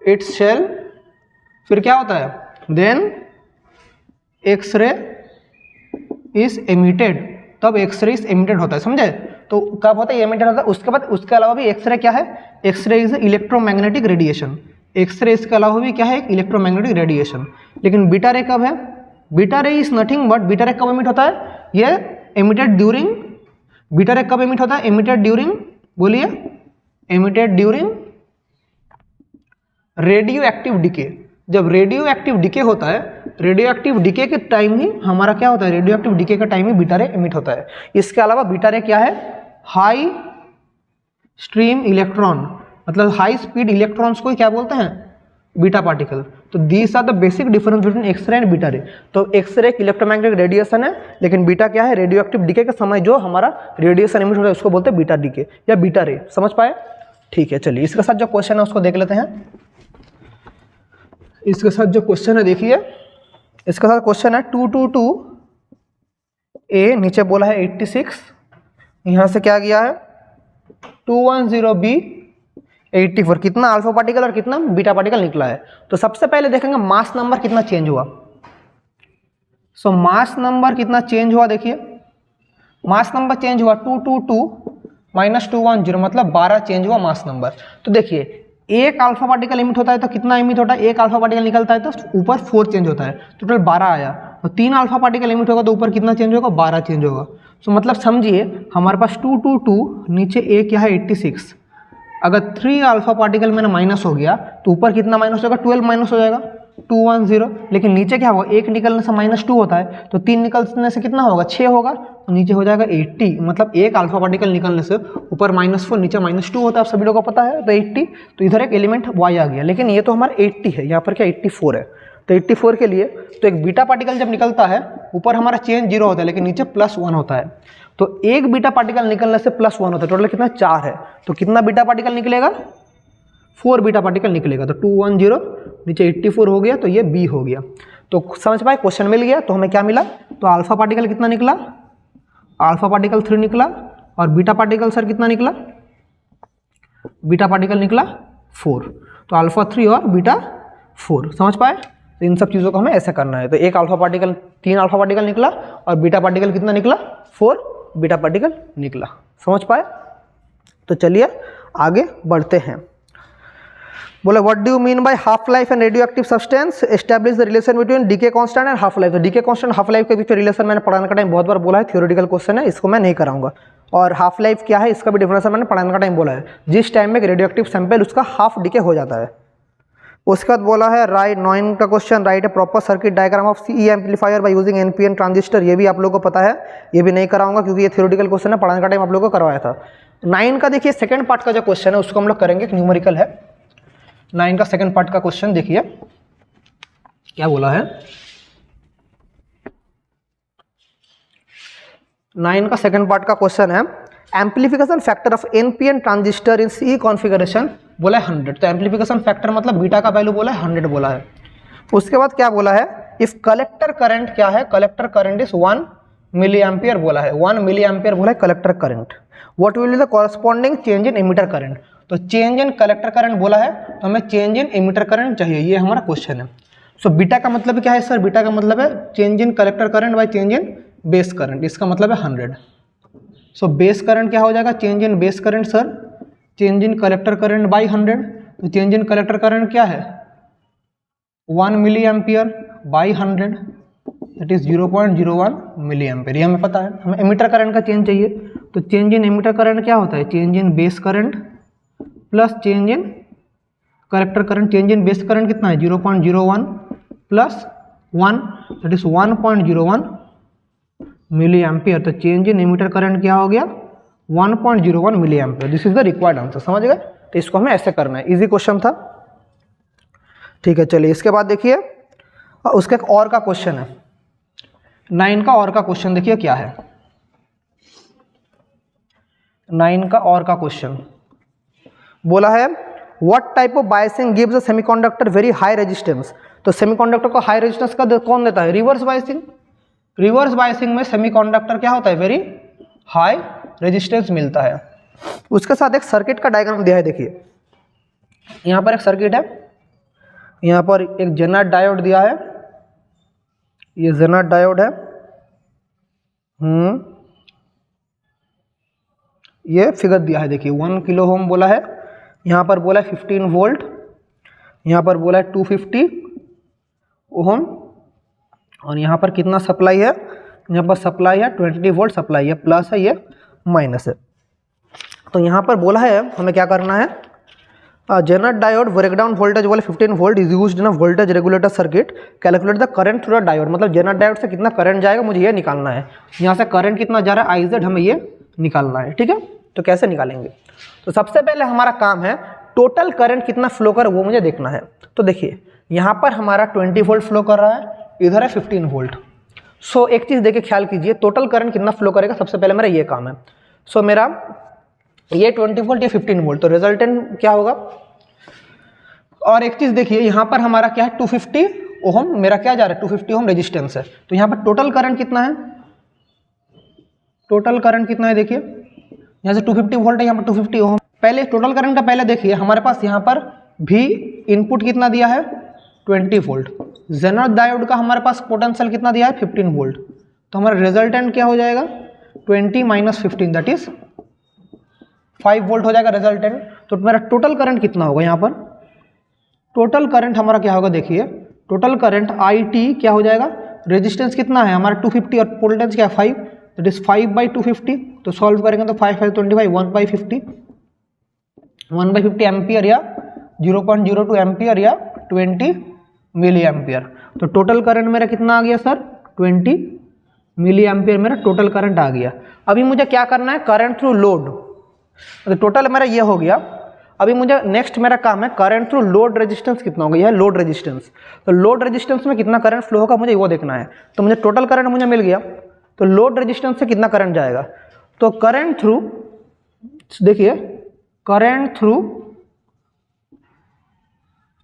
A: its shell। फिर क्या होता है, then एक्सरे इज एमिटेड, तब एक्सरे इज एमिटेड होता है। समझे, तो कब होता है एमिटेड होता है। उसके बाद उसके अलावा भी एक्सरे क्या है, x-ray is electromagnetic radiation. X-ray इसके अलावा भी क्या है, एक इलेक्ट्रोमैग्नेटिक रेडिएशन। लेकिन बीटा रे कब है, बीटा रे इज नथिंग बट, बीटा रे कब एमिट होता है, ये एमिटेड ड्यूरिंग, बीटा रे कब एमिट होता है, एमिटेड ड्यूरिंग, बोलिए emitted during radioactive decay. जब रेडियो एक्टिव डिके होता है, रेडियो एक्टिव डिके के टाइम ही हमारा क्या होता है, रेडियो एक्टिव डिके का टाइम ही बीटा रे एमिट होता है। इसके अलावा बीटा रे क्या है, हाई स्ट्रीम इलेक्ट्रॉन, मतलब हाई स्पीड इलेक्ट्रॉन्स को क्या बोलते हैं, बीटा पार्टिकल। तो these are the basic difference between x-ray and beta ray. तो एक्सरे एक इलेक्ट्रोमैग्नेटिक रेडिएशन है, लेकिन बीटा क्या है, रेडियो एक्टिव डिके के समय जो हमारा रेडिएशन एमिट होता है उसको बोलते हैं बीटा डिके या बीटा रे। समझ पाए, ठीक है। चलिए इसके साथ जो क्वेश्चन है उसको देख लेते हैं। इसके साथ जो क्वेश्चन है देखिए, इसके साथ क्वेश्चन है 222A, नीचे बोला है 86, यहाँ से क्या गया है 210B84, कितना अल्फा पार्टिकल और कितना बीटा पार्टिकल निकला है। तो सबसे पहले देखेंगे मास नंबर कितना चेंज हुआ। सो मास नंबर कितना चेंज हुआ, देखिए मास नंबर चेंज हुआ 222 - 210, मतलब 12 चेंज हुआ मास नंबर। तो देखिए एक अल्फा पार्टिकल एमिट होता है तो कितना एमिट होता है, एक अल्फा पार्टिकल निकलता है तो ऊपर 4 चेंज होता है, टोटल 12 आया। तो 3 अल्फा पार्टिकल एमिट होगा तो ऊपर कितना चेंज होगा, 12 चेंज होगा। तो मतलब समझिए हमारे पास 222, नीचे ए क्या है 86, अगर 3 अल्फा पार्टिकल में माइनस हो गया तो ऊपर कितना माइनस होगा, 12 माइनस हो जाएगा, 210। लेकिन नीचे क्या होगा, 1 निकलने से -2 होता है, तो 3 निकलने से कितना होगा, 6 होगा, तो नीचे हो जाएगा 80। मतलब एक अल्फा पार्टिकल निकलने से ऊपर -4 नीचे -2 होता है, आप सभी लोगों को पता है, तो 80। तो इधर एक एलिमेंट y आ गया, लेकिन ये तो हमारा 80 है, यहाँ पर क्या 84 है। तो 84 के लिए तो एक बीटा पार्टिकल जब निकलता है ऊपर हमारा चेंज 0 होता है, लेकिन नीचे +1 होता है। तो एक बीटा पार्टिकल निकलने से +1 होता है, टोटल कितना 4 है। तो कितना बीटा पार्टिकल निकलेगा, 4 बीटा पार्टिकल निकलेगा। तो 210 नीचे 84 हो गया, तो ये बी हो गया। तो समझ पाए, क्वेश्चन मिल गया। तो हमें क्या मिला, तो अल्फा पार्टिकल कितना निकला, अल्फा पार्टिकल 3 निकला, और बीटा पार्टिकल सर कितना निकला, बीटा पार्टिकल निकला 4। तो अल्फा 3 और बीटा 4, समझ पाए। तो इन सब चीज़ों को हमें ऐसे करना है। तो एक अल्फा पार्टिकल, 3 अल्फा पार्टिकल निकला, और बीटा पार्टिकल कितना निकला, 4 बीटा पार्टिकल निकला, समझ पाए। तो चलिए आगे बढ़ते हैं। बोले what do you mean by half life and radio active substance, establish the relation between decay constant and half life. तो डीके कांस्टेंट हाफ लाइफ के बीच में रिलेशन मैंने पढ़ाने का टाइम बहुत बार बोला है, थ्योरेटिकल क्वेश्चन है, इसको मैं नहीं कराऊंगा। और हाफ लाइफ क्या है इसका भी डिफिनेशन मैंने पढ़ाने का टाइम बोला है, जिस टाइम में एक रेडियो एक्टिव सैंपल उसका हाफ डीके हो जाता है। उसके बाद बोला है राइट 9 का question, write a proper circuit diagram of CE amplifier by using NPN transistor. ये भी आप लोगों को पता है, ये भी नहीं कराऊंगा क्योंकि ये थ्योरेटिकल क्वेश्चन है, पढ़ाने का टाइम आप लोगों को करवाया था। 9 का देखिए सेकंड पार्ट का जो क्वेश्चन है उसको हम लोग करेंगे, न्यूमेरिकल है। 9 का सेकंड पार्ट का क्वेश्चन देखिए क्या बोला है। 9 का सेकंड पार्ट का क्वेश्चन है amplification factor of NPN transistor in C configuration, बोला है 100। तो एम्पलीफिकेशन फैक्टर मतलब बीटा का वैल्यू बोला है 100 बोला है। उसके बाद क्या बोला है, इफ कलेक्टर करंट क्या है, collector current is 1 milliampere बोला है, 1 मिली एम्पियर बोला है collector current. What will be the corresponding change in emitter current. तो चेंज इन कलेक्टर करंट बोला है, तो हमें चेंज इन एमिटर करंट चाहिए, ये हमारा क्वेश्चन है। सो बीटा का मतलब क्या है सर, बीटा का मतलब है change in collector current by change in base current, इसका मतलब है 100। सो बेस करंट क्या हो जाएगा, change in base current sir, change in collector current by 100। तो चेंज इन कलेक्टर करंट क्या है, 1 milliampere by 100, that is 0.01 milliampere, ये हमें पता है। हमें एमिटर करंट का चेंज चाहिए, तो चेंज इन एमिटर करंट क्या होता है, change in base current plus change in collector current. Change in base current कितना है, 0.01 plus 1, that is 1.01 milliampere. तो चेंज इन एमिटर करंट क्या हो गया, 1.01 milliampere. This is the required answer, समझ गए। तो इसको हमें ऐसे करना है, इजी क्वेश्चन था, ठीक है। चलिए इसके बाद देखिए उसका एक और का क्वेश्चन है, 9 का और का क्वेश्चन देखिए क्या है। 9 का और का क्वेश्चन बोला है what type of biasing gives a semiconductor very high resistance. तो सेमीकंडक्टर को हाई रेजिस्टेंस का कौन देता है, रिवर्स बायसिंग। रिवर्स बायसिंग में सेमीकंडक्टर क्या होता है, वेरी हाई रेजिस्टेंस मिलता है। उसके साथ एक सर्किट का डायग्राम दिया है, देखिए यहाँ पर एक सर्किट है, यहाँ पर एक जेनर डायोड दिया है, ये जेनर डायोड है, ये फिगर दिया है, देखिए 1 किलो ओम बोला है, यहाँ पर बोला है 15 वोल्ट, यहाँ पर बोला है 250 ओम, और यहाँ पर कितना सप्लाई है, यहाँ पर सप्लाई है 20 वोल्ट सप्लाई है, प्लस है, ये माइनस है। तो यहाँ पर बोला है हमें क्या करना है, जेनर डायोड ब्रेकडाउन वोल्टेज बोले 15 volt is used in a voltage regulator circuit, calculate the current through the diode. मतलब जेनर डायोड से कितना करंट जाएगा मुझे ये निकालना है, यहाँ से करंट कितना जा रहा है IZ हमें ये निकालना है, ठीक है। तो कैसे निकालेंगे, तो सबसे पहले हमारा काम है टोटल करंट कितना फ्लो कर वो मुझे देखना है। तो देखिए यहाँ पर हमारा 20 वोल्ट फ्लो कर रहा है, इधर है 15 वोल्ट। सो एक चीज़ देखिए ख्याल कीजिए, टोटल करंट कितना फ्लो करेगा, सबसे पहले मेरा ये काम है। सो मेरा ये 20 वोल्ट, ये 15 वोल्ट, तो रिजल्टेंट क्या होगा। और एक चीज़ देखिए यहाँ पर हमारा क्या है 250 ओम, मेरा क्या जा रहा है 250 ओम रेजिस्टेंस है। तो यहाँ पर टोटल करंट कितना है, टोटल करंट कितना है, देखिए यहाँ से 250 वोल्ट है, यहाँ पर 250 ओम। पहले टोटल करंट का पहले देखिए हमारे पास यहाँ पर भी इनपुट कितना दिया है 20 वोल्ट, जेनर डायोड का हमारे पास पोटेंशियल कितना दिया है 15 वोल्ट। तो हमारा रिजल्टेंट क्या हो जाएगा 20 माइनस 15 दैट इज 5 वोल्ट हो जाएगा रिजल्टेंट। तो मेरा टोटल करंट कितना होगा, यहाँ पर टोटल करंट हमारा क्या होगा, देखिए टोटल करंट IT क्या हो जाएगा, रेजिस्टेंस कितना है हमारा 250 और वोल्टेज क्या है 5, दैट इज 5/250। तो सॉल्व करेंगे तो 5 5 25 1/50, 1/50 एम्पियर या 0.02 एम्पियर या 20 मिली एम्पियर। तो टोटल करंट मेरा कितना आ गया सर? 20 मिली एम्पियर मेरा टोटल करंट आ गया। अभी मुझे क्या करना है? Current through load. तो टोटल मेरा ये हो गया। अभी मुझे नेक्स्ट मेरा काम है करंट थ्रू लोड रेजिस्टेंस कितना होगा। यह है लोड रेजिस्टेंस। तो लोड रेजिस्टेंस में कितना करंट फ्लो होगा मुझे वो देखना है। तो मुझे टोटल करंट मुझे मिल गया, तो लोड रेजिस्टेंस से कितना करंट जाएगा। तो करंट थ्रू, देखिए करंट थ्रू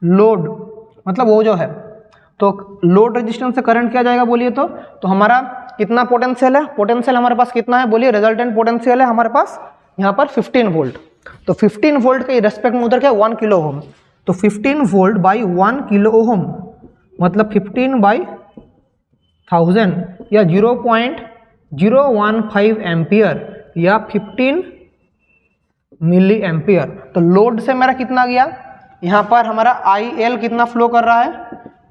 A: लोड मतलब वो जो है, तो लोड रेजिस्टेंस से करंट क्या जाएगा बोलिए। तो हमारा कितना पोटेंशियल है? पोटेंशियल हमारे पास कितना है बोलिए? रिजल्टेंट पोटेंशियल है हमारे पास यहाँ पर 15 वोल्ट। तो 15 वोल्ट के रेस्पेक्ट में उधर क्या 1 किलो ओम। तो 15 वोल्ट बाई 1 किलो ओम मतलब 15/1000 या 0.015 एम्पियर या 15 मिली एम्पियर। तो लोड से मेरा कितना गया? यहाँ पर हमारा IL कितना फ्लो कर रहा है?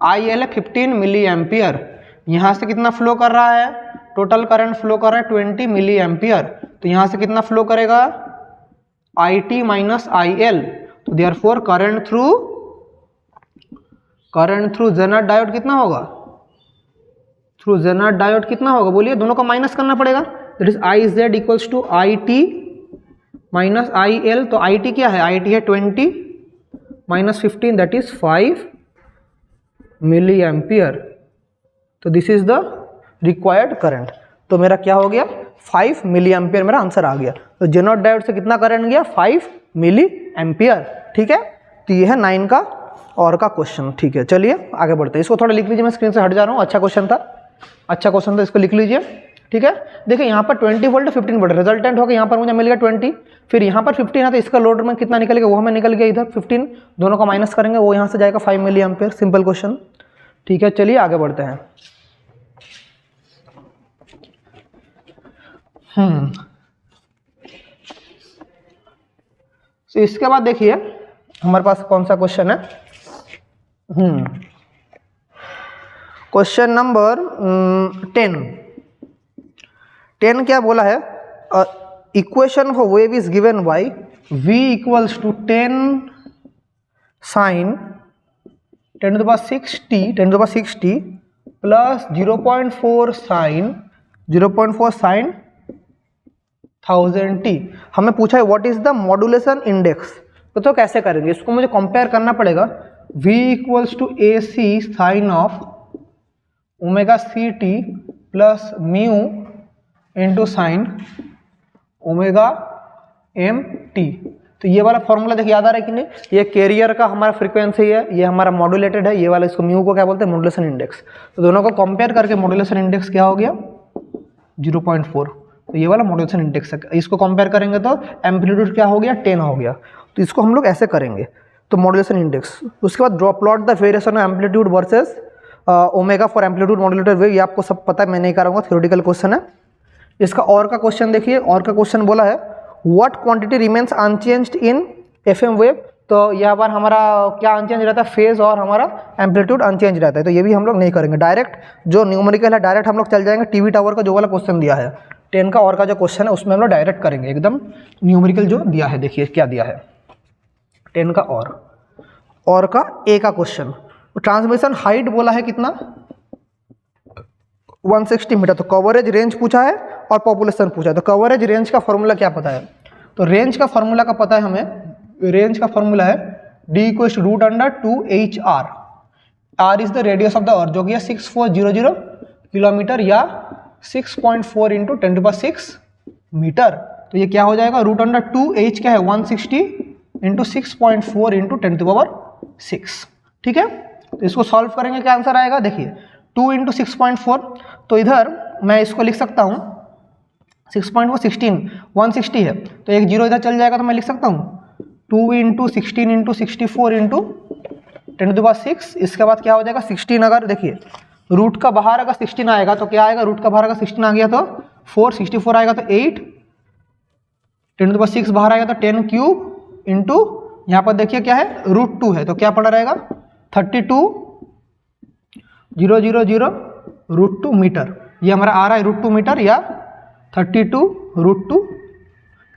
A: IL है 15 मिली एम्पियर। यहाँ से कितना फ्लो कर रहा है? टोटल करंट फ्लो कर रहा है 20 मिली एम्पियर। तो यहाँ से कितना फ्लो करेगा? IT minus IL। तो therefore current through Zener diode कितना होगा? थ्रू जेनर डायोड कितना होगा बोलिए? दोनों को माइनस करना पड़ेगा। That is IZ equals to IT minus IL। तो IT क्या है? IT है 20 माइनस 15 दैट इज 5 मिली एम्पियर। तो this is the required current. तो मेरा क्या हो गया? 5 मिली एम्पियर मेरा आंसर आ गया। तो जेनर डायोड से कितना करंट गया? 5 मिली एम्पियर। ठीक है, तो ये है 9 का और का क्वेश्चन। ठीक है, चलिए आगे बढ़ते हैं। इसको थोड़ा लिख लीजिए, मैं स्क्रीन से हट जा रहा हूँ। अच्छा क्वेश्चन था, इसको लिख लीजिए। ठीक है, देखिए यहाँ पर 20 वोल्ट 15 वोल्ट रिजल्टेंट होगा। यहाँ पर मुझे मिल गया 20, फिर यहाँ पर 15 है तो इसका लोड में कितना निकल गया वो हमें निकल गया इधर 15। दोनों का माइनस करेंगे वो यहाँ से जाएगा 5 मिली एम्पियर। Simple question. ठीक है, चलिए आगे बढ़ते हैं। तो इसके बाद देखिए हमारे पास कौन सा क्वेश्चन है। क्वेश्चन नंबर 10 क्या बोला है? Equation for wave is given by v equals to 10 sin 10 to the power 60 plus 0.4 sin 1000t। हमें पूछा है what is the modulation index. तो कैसे करेंगे इसको? मुझे कंपेयर करना पड़ेगा। v equals to AC sine of omega CT plus mu into sine omega MT। तो ये वाला फॉर्मूला देखिए याद आ रहा है कि नहीं? ये कैरियर का हमारा फ्रीक्वेंसी है, ये हमारा मॉड्यूलेटेड है, ये वाला इसको म्यू को क्या बोलते हैं? Modulation index. तो दोनों को कंपेयर करके मॉड्यूलेशन इंडेक्स क्या हो गया? 0.4। तो ये वाला मॉड्यूलेशन इंडेक्स है। इसको कंपेयर करेंगे तो एम्पलीट्यूड क्या हो गया? 10 हो गया। तो इसको हम लोग ऐसे करेंगे। तो मॉड्यूलेशन इंडेक्स, उसके बाद draw plot the variation of amplitude versus omega for amplitude modulated wave. ये आपको सब पता है, मैं नहीं कराऊंगा, थ्योरेटिकल क्वेश्चन है। इसका और का क्वेश्चन देखिए, और का क्वेश्चन बोला है what quantity remains unchanged in FM wave. तो यहाँ पर हमारा क्या अनचेंज रहता है? फेज और हमारा एम्पलीट्यूड अनचेंज रहता है। तो ये भी हम लोग नहीं करेंगे, डायरेक्ट जो न्यूमेरिकल है डायरेक्ट हम लोग चल जाएंगे। टीवी टावर का जो वाला क्वेश्चन दिया है 10 का और का जो क्वेश्चन है उसमें हम लोग डायरेक्ट करेंगे, एकदम न्यूमेरिकल जो दिया है। देखिए क्या दिया है 10 का और का ए का क्वेश्चन। ट्रांसमिशन हाइट बोला है कितना? 160 मीटर। तो कवरेज रेंज पूछा है और पॉपुलेशन पूछा है। तो कवरेज रेंज का फॉर्मूला क्या पता है? तो रेंज का फॉर्मूला का पता है हमें। रेंज का फॉर्मूला है D equals to √/2HR। R is the radius of the earth जो कि है 6400 किलोमीटर या 6.4 इंटू 10⁶ मीटर। तो ये क्या हो जाएगा? √2H क्या है? 160 इंटू 6.4 इंटू 10⁶। ठीक है, तो इसको सॉल्व करेंगे क्या आंसर आएगा? देखिए 2 इंटू 6.4। तो इधर मैं इसको लिख सकता हूँ 6.4 16 160 है, तो एक जीरो इधर चल जाएगा। तो मैं लिख सकता हूँ 2 इंटू 16 इंटू 64 इंटू 10⁶। इसके बाद क्या हो जाएगा? 16। अगर देखिए रूट का बाहर अगर 16 आएगा तो क्या आएगा? रूट का बाहर अगर 16 आ गया तो 4, 64 आएगा तो 8, 10⁶ बाहर आएगा तो 10 क्यूब इंटू यहाँ पर देखिए क्या है? √2 है। तो क्या पड़ा रहेगा? 32,000 √2 मीटर। ये हमारा आ रहा है √2 मीटर या 32 √2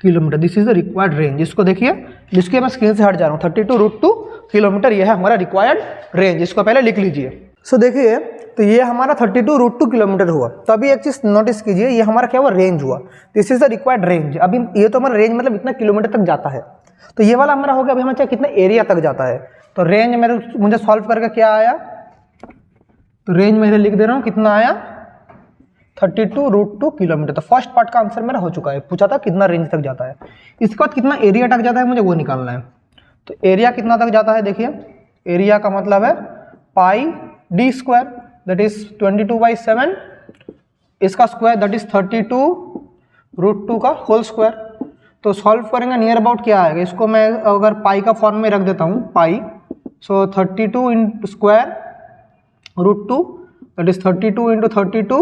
A: kilometre. This is the required range. इसको देखिए, जिसके मैं स्क्रीन से हट जा रहा हूँ, 32√2 किलोमीटर, ये है हमारा रिक्वायर्ड रेंज। इसको पहले लिख लीजिए। सो देखिए, तो ये हमारा 32√2 किलोमीटर हुआ। तो अभी एक चीज़ नोटिस कीजिए, ये हमारा क्या हुआ, रेंज हुआ। This is the required range. अभी ये तो हमारा रेंज मतलब इतना किलोमीटर तक जाता है। तो ये वाला हमारा हो गया। अभी हमें चाहिए कितना एरिया तक जाता है। तो रेंज मुझे सॉल्व करके क्या आया, तो रेंज में लिख दे रहा हूँ, कितना आया, 32√2 किलोमीटर। तो फर्स्ट पार्ट का आंसर मेरा हो चुका है। पूछा था कितना रेंज तक जाता है। इसके बाद कितना एरिया तक जाता है मुझे वो निकालना है। तो एरिया कितना तक जाता है, देखिए एरिया का मतलब है पाई डी स्क्वायर, दैट इज 22/7, इसका स्क्वायर दैट इज 32√2 का होल स्क्वायर। तो सॉल्व करेंगे नियर अबाउट क्या आएगा। इसको मैं अगर पाई का फॉर्म में रख देता हूँ, पाई, सो 32 स्क्वायर √2 दैट इज 32 × 32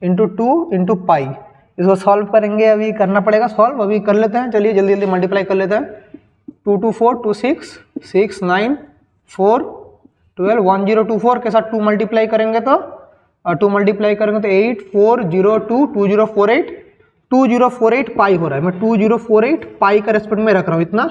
A: × 2 × पाई। इसको सॉल्व करेंगे, अभी करना पड़ेगा सॉल्व, अभी कर लेते हैं। चलिए जल्दी जल्दी मल्टीप्लाई कर लेते हैं। 2 2 4 2 6 6 9 4 12 1024 के साथ 2 मल्टीप्लाई करेंगे तो 8 4 0 2 2048 2048 पाई हो रहा है। मैं 2048 पाई का रेस्पेक्ट में रख रहा हूँ। इतना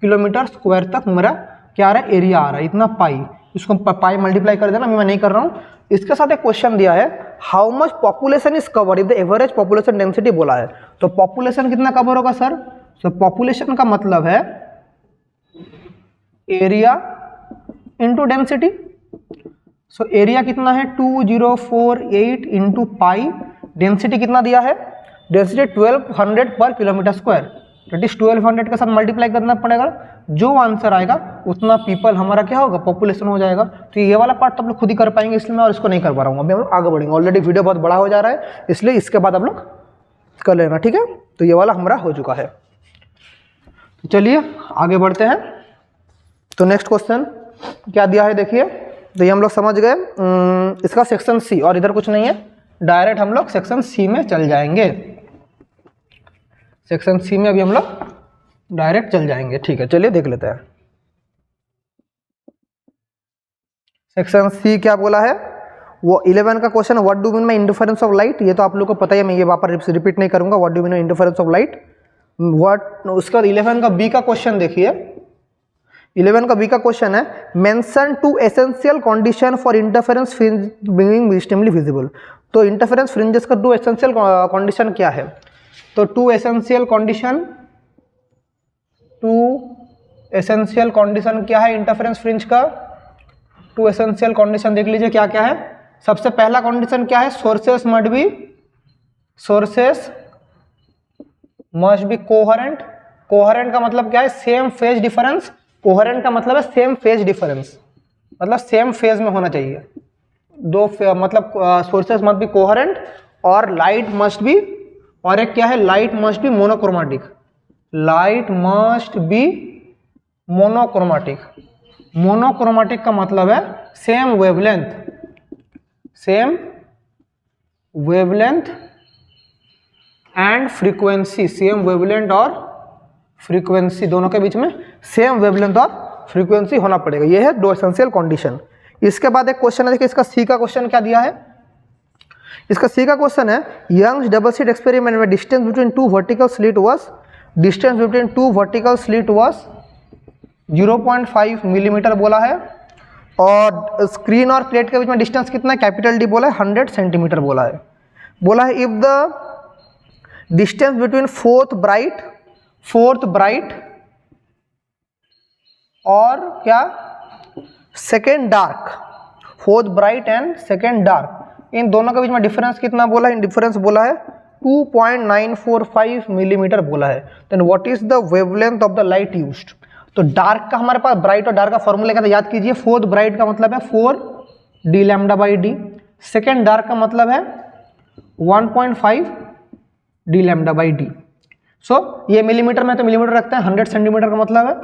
A: किलोमीटर स्क्वायर तक मेरा क्या आ रहा है, एरिया आ रहा है, इतना पाई। इसको पाई मल्टीप्लाई कर देना, मैं नहीं कर रहा हूँ। इसके साथ एक क्वेश्चन दिया है, how much population is covered if the average population density बोला है। तो पॉपुलेशन कितना कवर होगा सर। तो पॉपुलेशन का मतलब है area into density. So area कितना है 2048 इंटू पाई। डेंसिटी कितना दिया है, डेंसिटी 1200 पर किलोमीटर स्क्वायर, दैट इज 1200 के साथ मल्टीप्लाई करना पड़ेगा। जो आंसर आएगा उतना पीपल हमारा क्या होगा, पॉपुलेशन हो जाएगा। तो ये वाला पार्ट तो आप लोग खुद ही कर पाएंगे, इसलिए मैं और इसको नहीं कर पा रहा हूँ। अभी हम लोग आगे बढ़ेंगे, ऑलरेडी वीडियो बहुत बड़ा हो जा रहा है, इसलिए इसके बाद आप लोग कर लेना, ठीक है। तो ये वाला हमारा हो चुका है। तो चलिए आगे बढ़ते हैं। तो नेक्स्ट क्वेश्चन क्या दिया है देखिए। तो ये हम लोग समझ गए, इसका सेक्शन सी, और इधर कुछ नहीं है, डायरेक्ट हम लोग सेक्शन सी में चल जाएंगे। सेक्शन सी में अभी हम लोग डायरेक्ट चल जाएंगे, ठीक है। चलिए देख लेते हैं सेक्शन सी क्या बोला है। वो 11 का question, what do mean by interference of light. ये तो आप लोग को पता है, मैं ये वापस रिपीट नहीं करूंगा। What do mean by interference of light, what. उसके बाद 11 का बी का क्वेश्चन देखिए। 11 का बी का क्वेश्चन है, mention 2 essential condition for interference fringe being distinctly visible. तो इंटरफेरेंस फ्रिंजेस का 2 एसेंशियल कंडीशन क्या है। तो 2 एसेंशियल कंडीशन क्या है इंटरफेरेंस फ्रिंज का। 2 एसेंशियल कंडीशन देख लीजिए क्या क्या है। सबसे पहला कंडीशन क्या है, sources must be coherent. Coherent का मतलब क्या है, सेम फेज डिफरेंस। कोहेरेंट का मतलब है सेम फेज डिफरेंस, मतलब सेम फेज में होना चाहिए। मतलब सोर्सेस मस्ट बी कोहेरेंट, और लाइट मस्ट बी, और एक क्या है, light must be monochromatic. Light must be monochromatic. Monochromatic का मतलब है same wavelength and frequency. Same wavelength और फ्रीक्वेंसी, दोनों के बीच में सेम वेवलेंथ और फ्रीक्वेंसी होना पड़ेगा। ये है 2 एसेंशियल कंडीशन। इसके बाद एक क्वेश्चन है, देखिए इसका सी का क्वेश्चन क्या दिया है। इसका सी का क्वेश्चन है, यंग्स डबल स्लिट एक्सपेरिमेंट में distance between 2 vertical slit was 0.5 millimetre बोला है। और स्क्रीन और प्लेट के बीच में डिस्टेंस कितना है, कैपिटल डी बोला है, 100 सेंटीमीटर बोला है। बोला है if the distance between fourth bright और क्या, second dark, fourth bright and second dark, इन दोनों के बीच में डिफरेंस कितना बोला है, डिफरेंस बोला है 2.945 मिलीमीटर बोला है। Then what is the wavelength of the light used. तो डार्क का हमारे पास, ब्राइट और डार्क का फॉर्मूला क्या था याद कीजिए। फोर्थ ब्राइट का मतलब है 4 d λ/d, सेकेंड डार्क का मतलब है 1.5 d λ/d। सो ये मिलीमीटर में तो मिलीमीटर रखते हैं, 100 सेंटीमीटर का मतलब है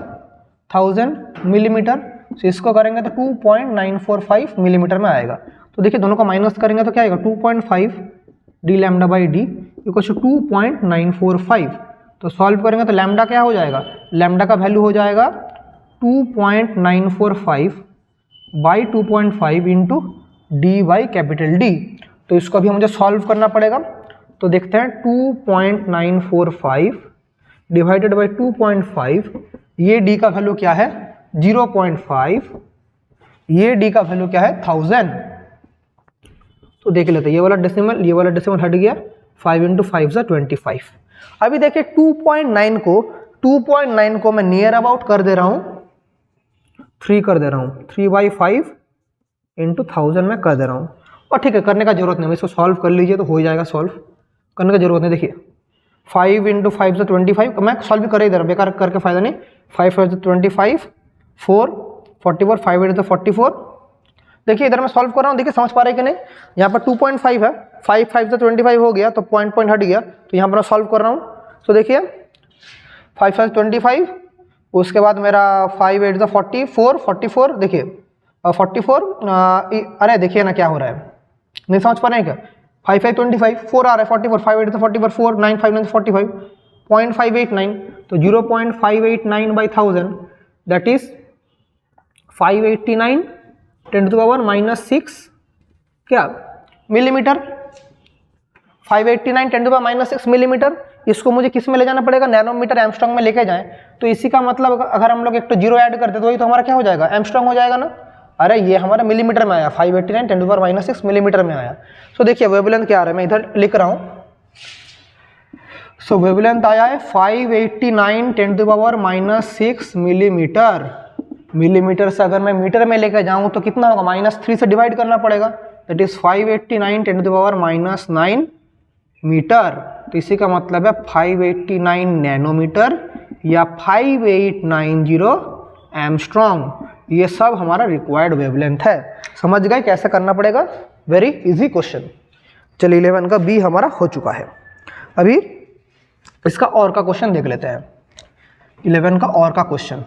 A: 1000 मिलीमीटर। सो इसको करेंगे तो 2.945 मिलीमीटर में आएगा। तो देखिए दोनों का माइनस करेंगे तो क्या आएगा, 2.5 d λ/d इक्वल्स टू 2.945। तो सॉल्व करेंगे तो लैम्डा क्या हो जाएगा, लैम्डा का वैल्यू हो जाएगा 2.945 by 2.5 into D by capital D. तो इसको अभी मुझे सॉल्व करना पड़ेगा। तो देखते हैं 2.945 डिवाइडेड बाई 2.5, ये डी का वैल्यू क्या है 0.5, ये डी का वैल्यू क्या है 1000। तो देख लेते हैं, ये वाला डेसिमल हट गया, 5 × 5 = 25। अभी देखिए 2.9 को मैं नियर अबाउट कर दे रहा हूँ 3 कर दे रहा हूँ, 3/5 × 1000 में कर दे रहा हूँ। और ठीक है, करने का जरूरत नहीं, इसको सॉल्व कर लीजिए तो हो जाएगा, सॉल्व करने का जरूरत नहीं। देखिए 5 × 5 = 25, मैं सॉल्व भी कर ही दे रहा हूँ, बेकार करके फायदा नहीं। 5 × 5 = 25, 4 44, 5 × 8 = 44। देखिए इधर मैं सॉल्व कर रहा हूँ, देखिए समझ पा रहे हैं कि नहीं। यहाँ पर 2.5 है, 5 × 5 = 25 हो गया, तो पॉइंट हट गया, तो यहाँ पर मैं सॉल्व कर रहा हूँ। तो देखिए 5 × 5 = 25, उसके बाद मेरा 5 × 8 = 44, देखिए 44, अरे देखिए ना क्या हो रहा है, नहीं समझ पा रहे हैं क्या। 5 × 5 = 25, 4 आ रहा है 44, 5 × 8 = 44, 4 9 5 9 45, 0.589, तो 0.589/1000 दैट इज 589 × 10⁻⁻6 क्या मिलीमीटर, 589 × 10⁻⁻6 मिलीमीटर। इसको मुझे किस में ले जाना पड़ेगा, नैनोमीटर एमस्ट्रॉन्ग में लेके जाएं। तो इसी का मतलब अगर हम लोग एक तो जीरो ऐड करते तो वही तो हमारा क्या हो जाएगा, एमस्ट्रॉन्ग हो जाएगा ना। अरे ये हमारा मिलीमीटर में आया, 589 × 10⁻⁻6 मिलीमीटर में आया। सो देखिए वेवलेंथ क्या आ रहा है, मैं इधर लिख रहा हूँ। सो वेवलेंथ आया है 589 × 10⁻⁻6 मिलीमीटर। मिलीमीटर से अगर मैं मीटर में लेकर जाऊँ तो कितना होगा, -3 से डिवाइड करना पड़ेगा, दैट इज 589 × 10⁻⁻9 मीटर। तो इसी का मतलब है 589 नैनोमीटर या 5890 एमस्ट्रॉन्ग। ये सब हमारा रिक्वायर्ड वेवलेंथ है। समझ गए कैसे करना पड़ेगा, वेरी इजी क्वेश्चन। चलिए 11 का बी हमारा हो चुका है। अभी इसका और का क्वेश्चन देख लेते हैं। 11 का और का क्वेश्चन,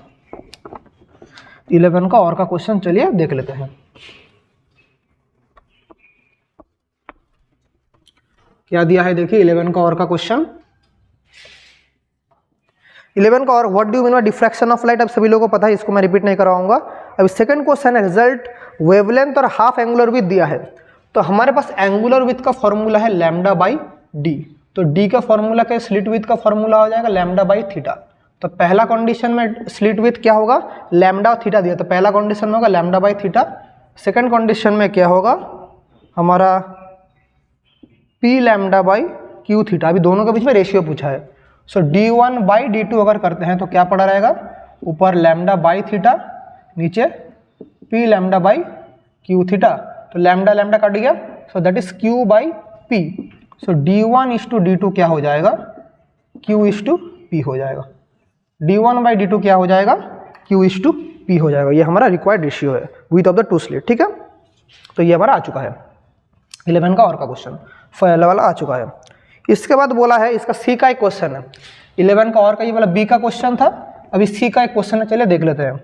A: 11 का और का क्वेश्चन चलिए देख लेते हैं। क्या दिया है देखिए 11 का और का क्वेश्चन। 11 का और, what do you mean by diffraction of light, अब सभी लोगों को पता है, इसको मैं रिपीट नहीं कराऊंगा। अभी सेकंड क्वेश्चन है, रिजल्ट वेवलेंथ और हाफ एंगुलर विड्थ दिया है। तो हमारे पास एंगुलर विड्थ का फॉर्मूला है λ/d, तो d का फॉर्मूला क्या, स्लिट विड्थ का फॉर्मूला हो जाएगा λ/θ। तो पहला कंडीशन में स्लिट विड्थ क्या होगा, लैम्डा और थीटा दिया, तो पहला कंडीशन में होगा λ/θ। सेकंड कंडीशन में क्या होगा हमारा Pλ/Qθ। अभी दोनों के बीच में रेशियो पूछा है। सो d1/d2 अगर करते हैं तो क्या पड़ा रहेगा, ऊपर λ/θ, नीचे Pλ/Qθ। तो लैम्डा लैम्डा कट गया, so that is Q/P। So d1:d2 क्या हो जाएगा, Q/P हो जाएगा। d1/d2 क्या हो जाएगा, Q/P हो जाएगा। ये हमारा रिक्वायर्ड रेशियो है width of the two slit, ठीक है। तो ये हमारा आ चुका है 11 का और का क्वेश्चन, पहला वाला आ चुका है। इसके बाद बोला है, इसका सी का एक क्वेश्चन है। 11 का और का ये वाला बी का क्वेश्चन था, अभी सी का एक क्वेश्चन है, चलिए देख लेते हैं।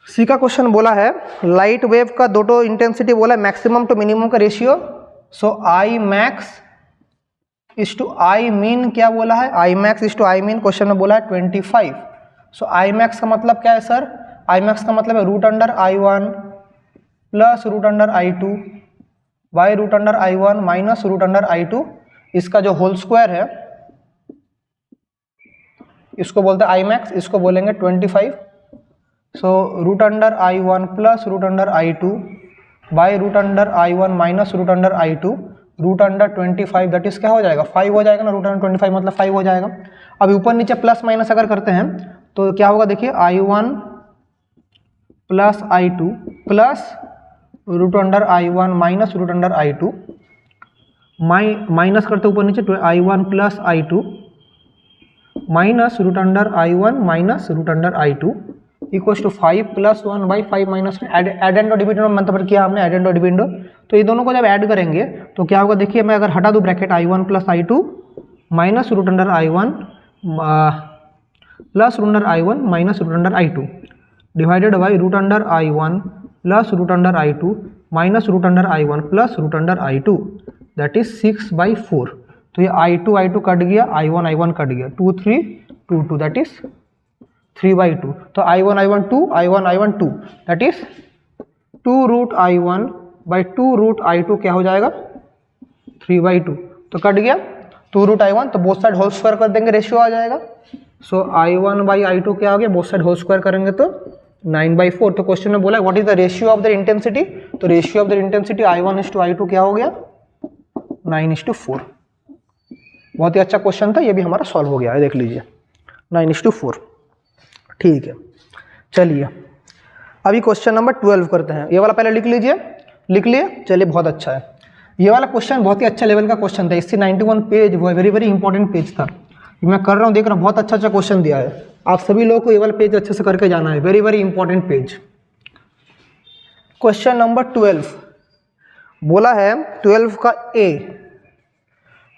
A: सी का क्वेश्चन बोला है, लाइट वेव का दो इंटेंसिटी बोला है, मैक्सिमम टू मिनिमम का ratio. So I max is to I mean क्या बोला है, I max is to I mean question में बोला है 25। सो आई मैक्स का मतलब क्या है सर, आई मैक्स का मतलब है √I1 plus √I2 by √I1 minus √I2, इसका जो होल स्क्वायर है इसको बोलते हैं आई मैक्स, इसको बोलेंगे 25। सो √I1 plus √I2 by √I1 minus √I2 √25, that is क्या हो जाएगा 5 हो जाएगा ना, √25 मतलब 5 हो जाएगा। अभी ऊपर नीचे प्लस माइनस अगर करते हैं तो क्या होगा, देखिए I1 plus I2 plus √I1 minus √I2, minus करते ऊपर नीचे I1 plus I2 minus √I1 minus √I2 equals to 5 plus 1/5 minus add and dividend मतलब किया हमने, एड एंड डिविडेंड। तो ये दोनों को जब ऐड करेंगे तो क्या होगा, देखिए मैं अगर हटा दूं bracket I1 plus I2 minus √I1 plus √I1 minus √I2 divided by √I1 plus √I2 minus √I1 plus √I2 that is 6/4। तो ये I2 कट गया, I1 कट गया, 2 3 2 2 दैट इज 3/2। तो I1 2 that is 2√I1 by 2√I2 क्या हो जाएगा 3/2। तो cut गया, 2√i1, तो बोथ साइड होल स्क्वायर कर देंगे, रेशियो आ जाएगा। सो i1/i2 क्या हो गया, बोथ साइड होल स्क्वायर करेंगे तो 9/4। तो क्वेश्चन में बोला what is the ratio of the intensity, तो ratio of the intensity i1:i2 क्या हो गया, 9:4। बहुत ही अच्छा क्वेश्चन था, ये भी हमारा सॉल्व हो गया है, देख लीजिए 9:4। ठीक है, चलिए अभी क्वेश्चन नंबर 12 करते हैं। ये वाला पहले लिख लीजिए, लिख लिए, चलिए बहुत अच्छा है। ये वाला क्वेश्चन बहुत ही अच्छा लेवल का क्वेश्चन था, इससे 91 पेज, वो वेरी वेरी इंपॉर्टेंट पेज था। मैं कर रहा हूँ, देख रहा हूँ, बहुत अच्छा अच्छा क्वेश्चन दिया है। आप सभी लोगों को ये वाला पेज अच्छे से करके जाना है, very very important page. Question number 12 बोला है 12 का A,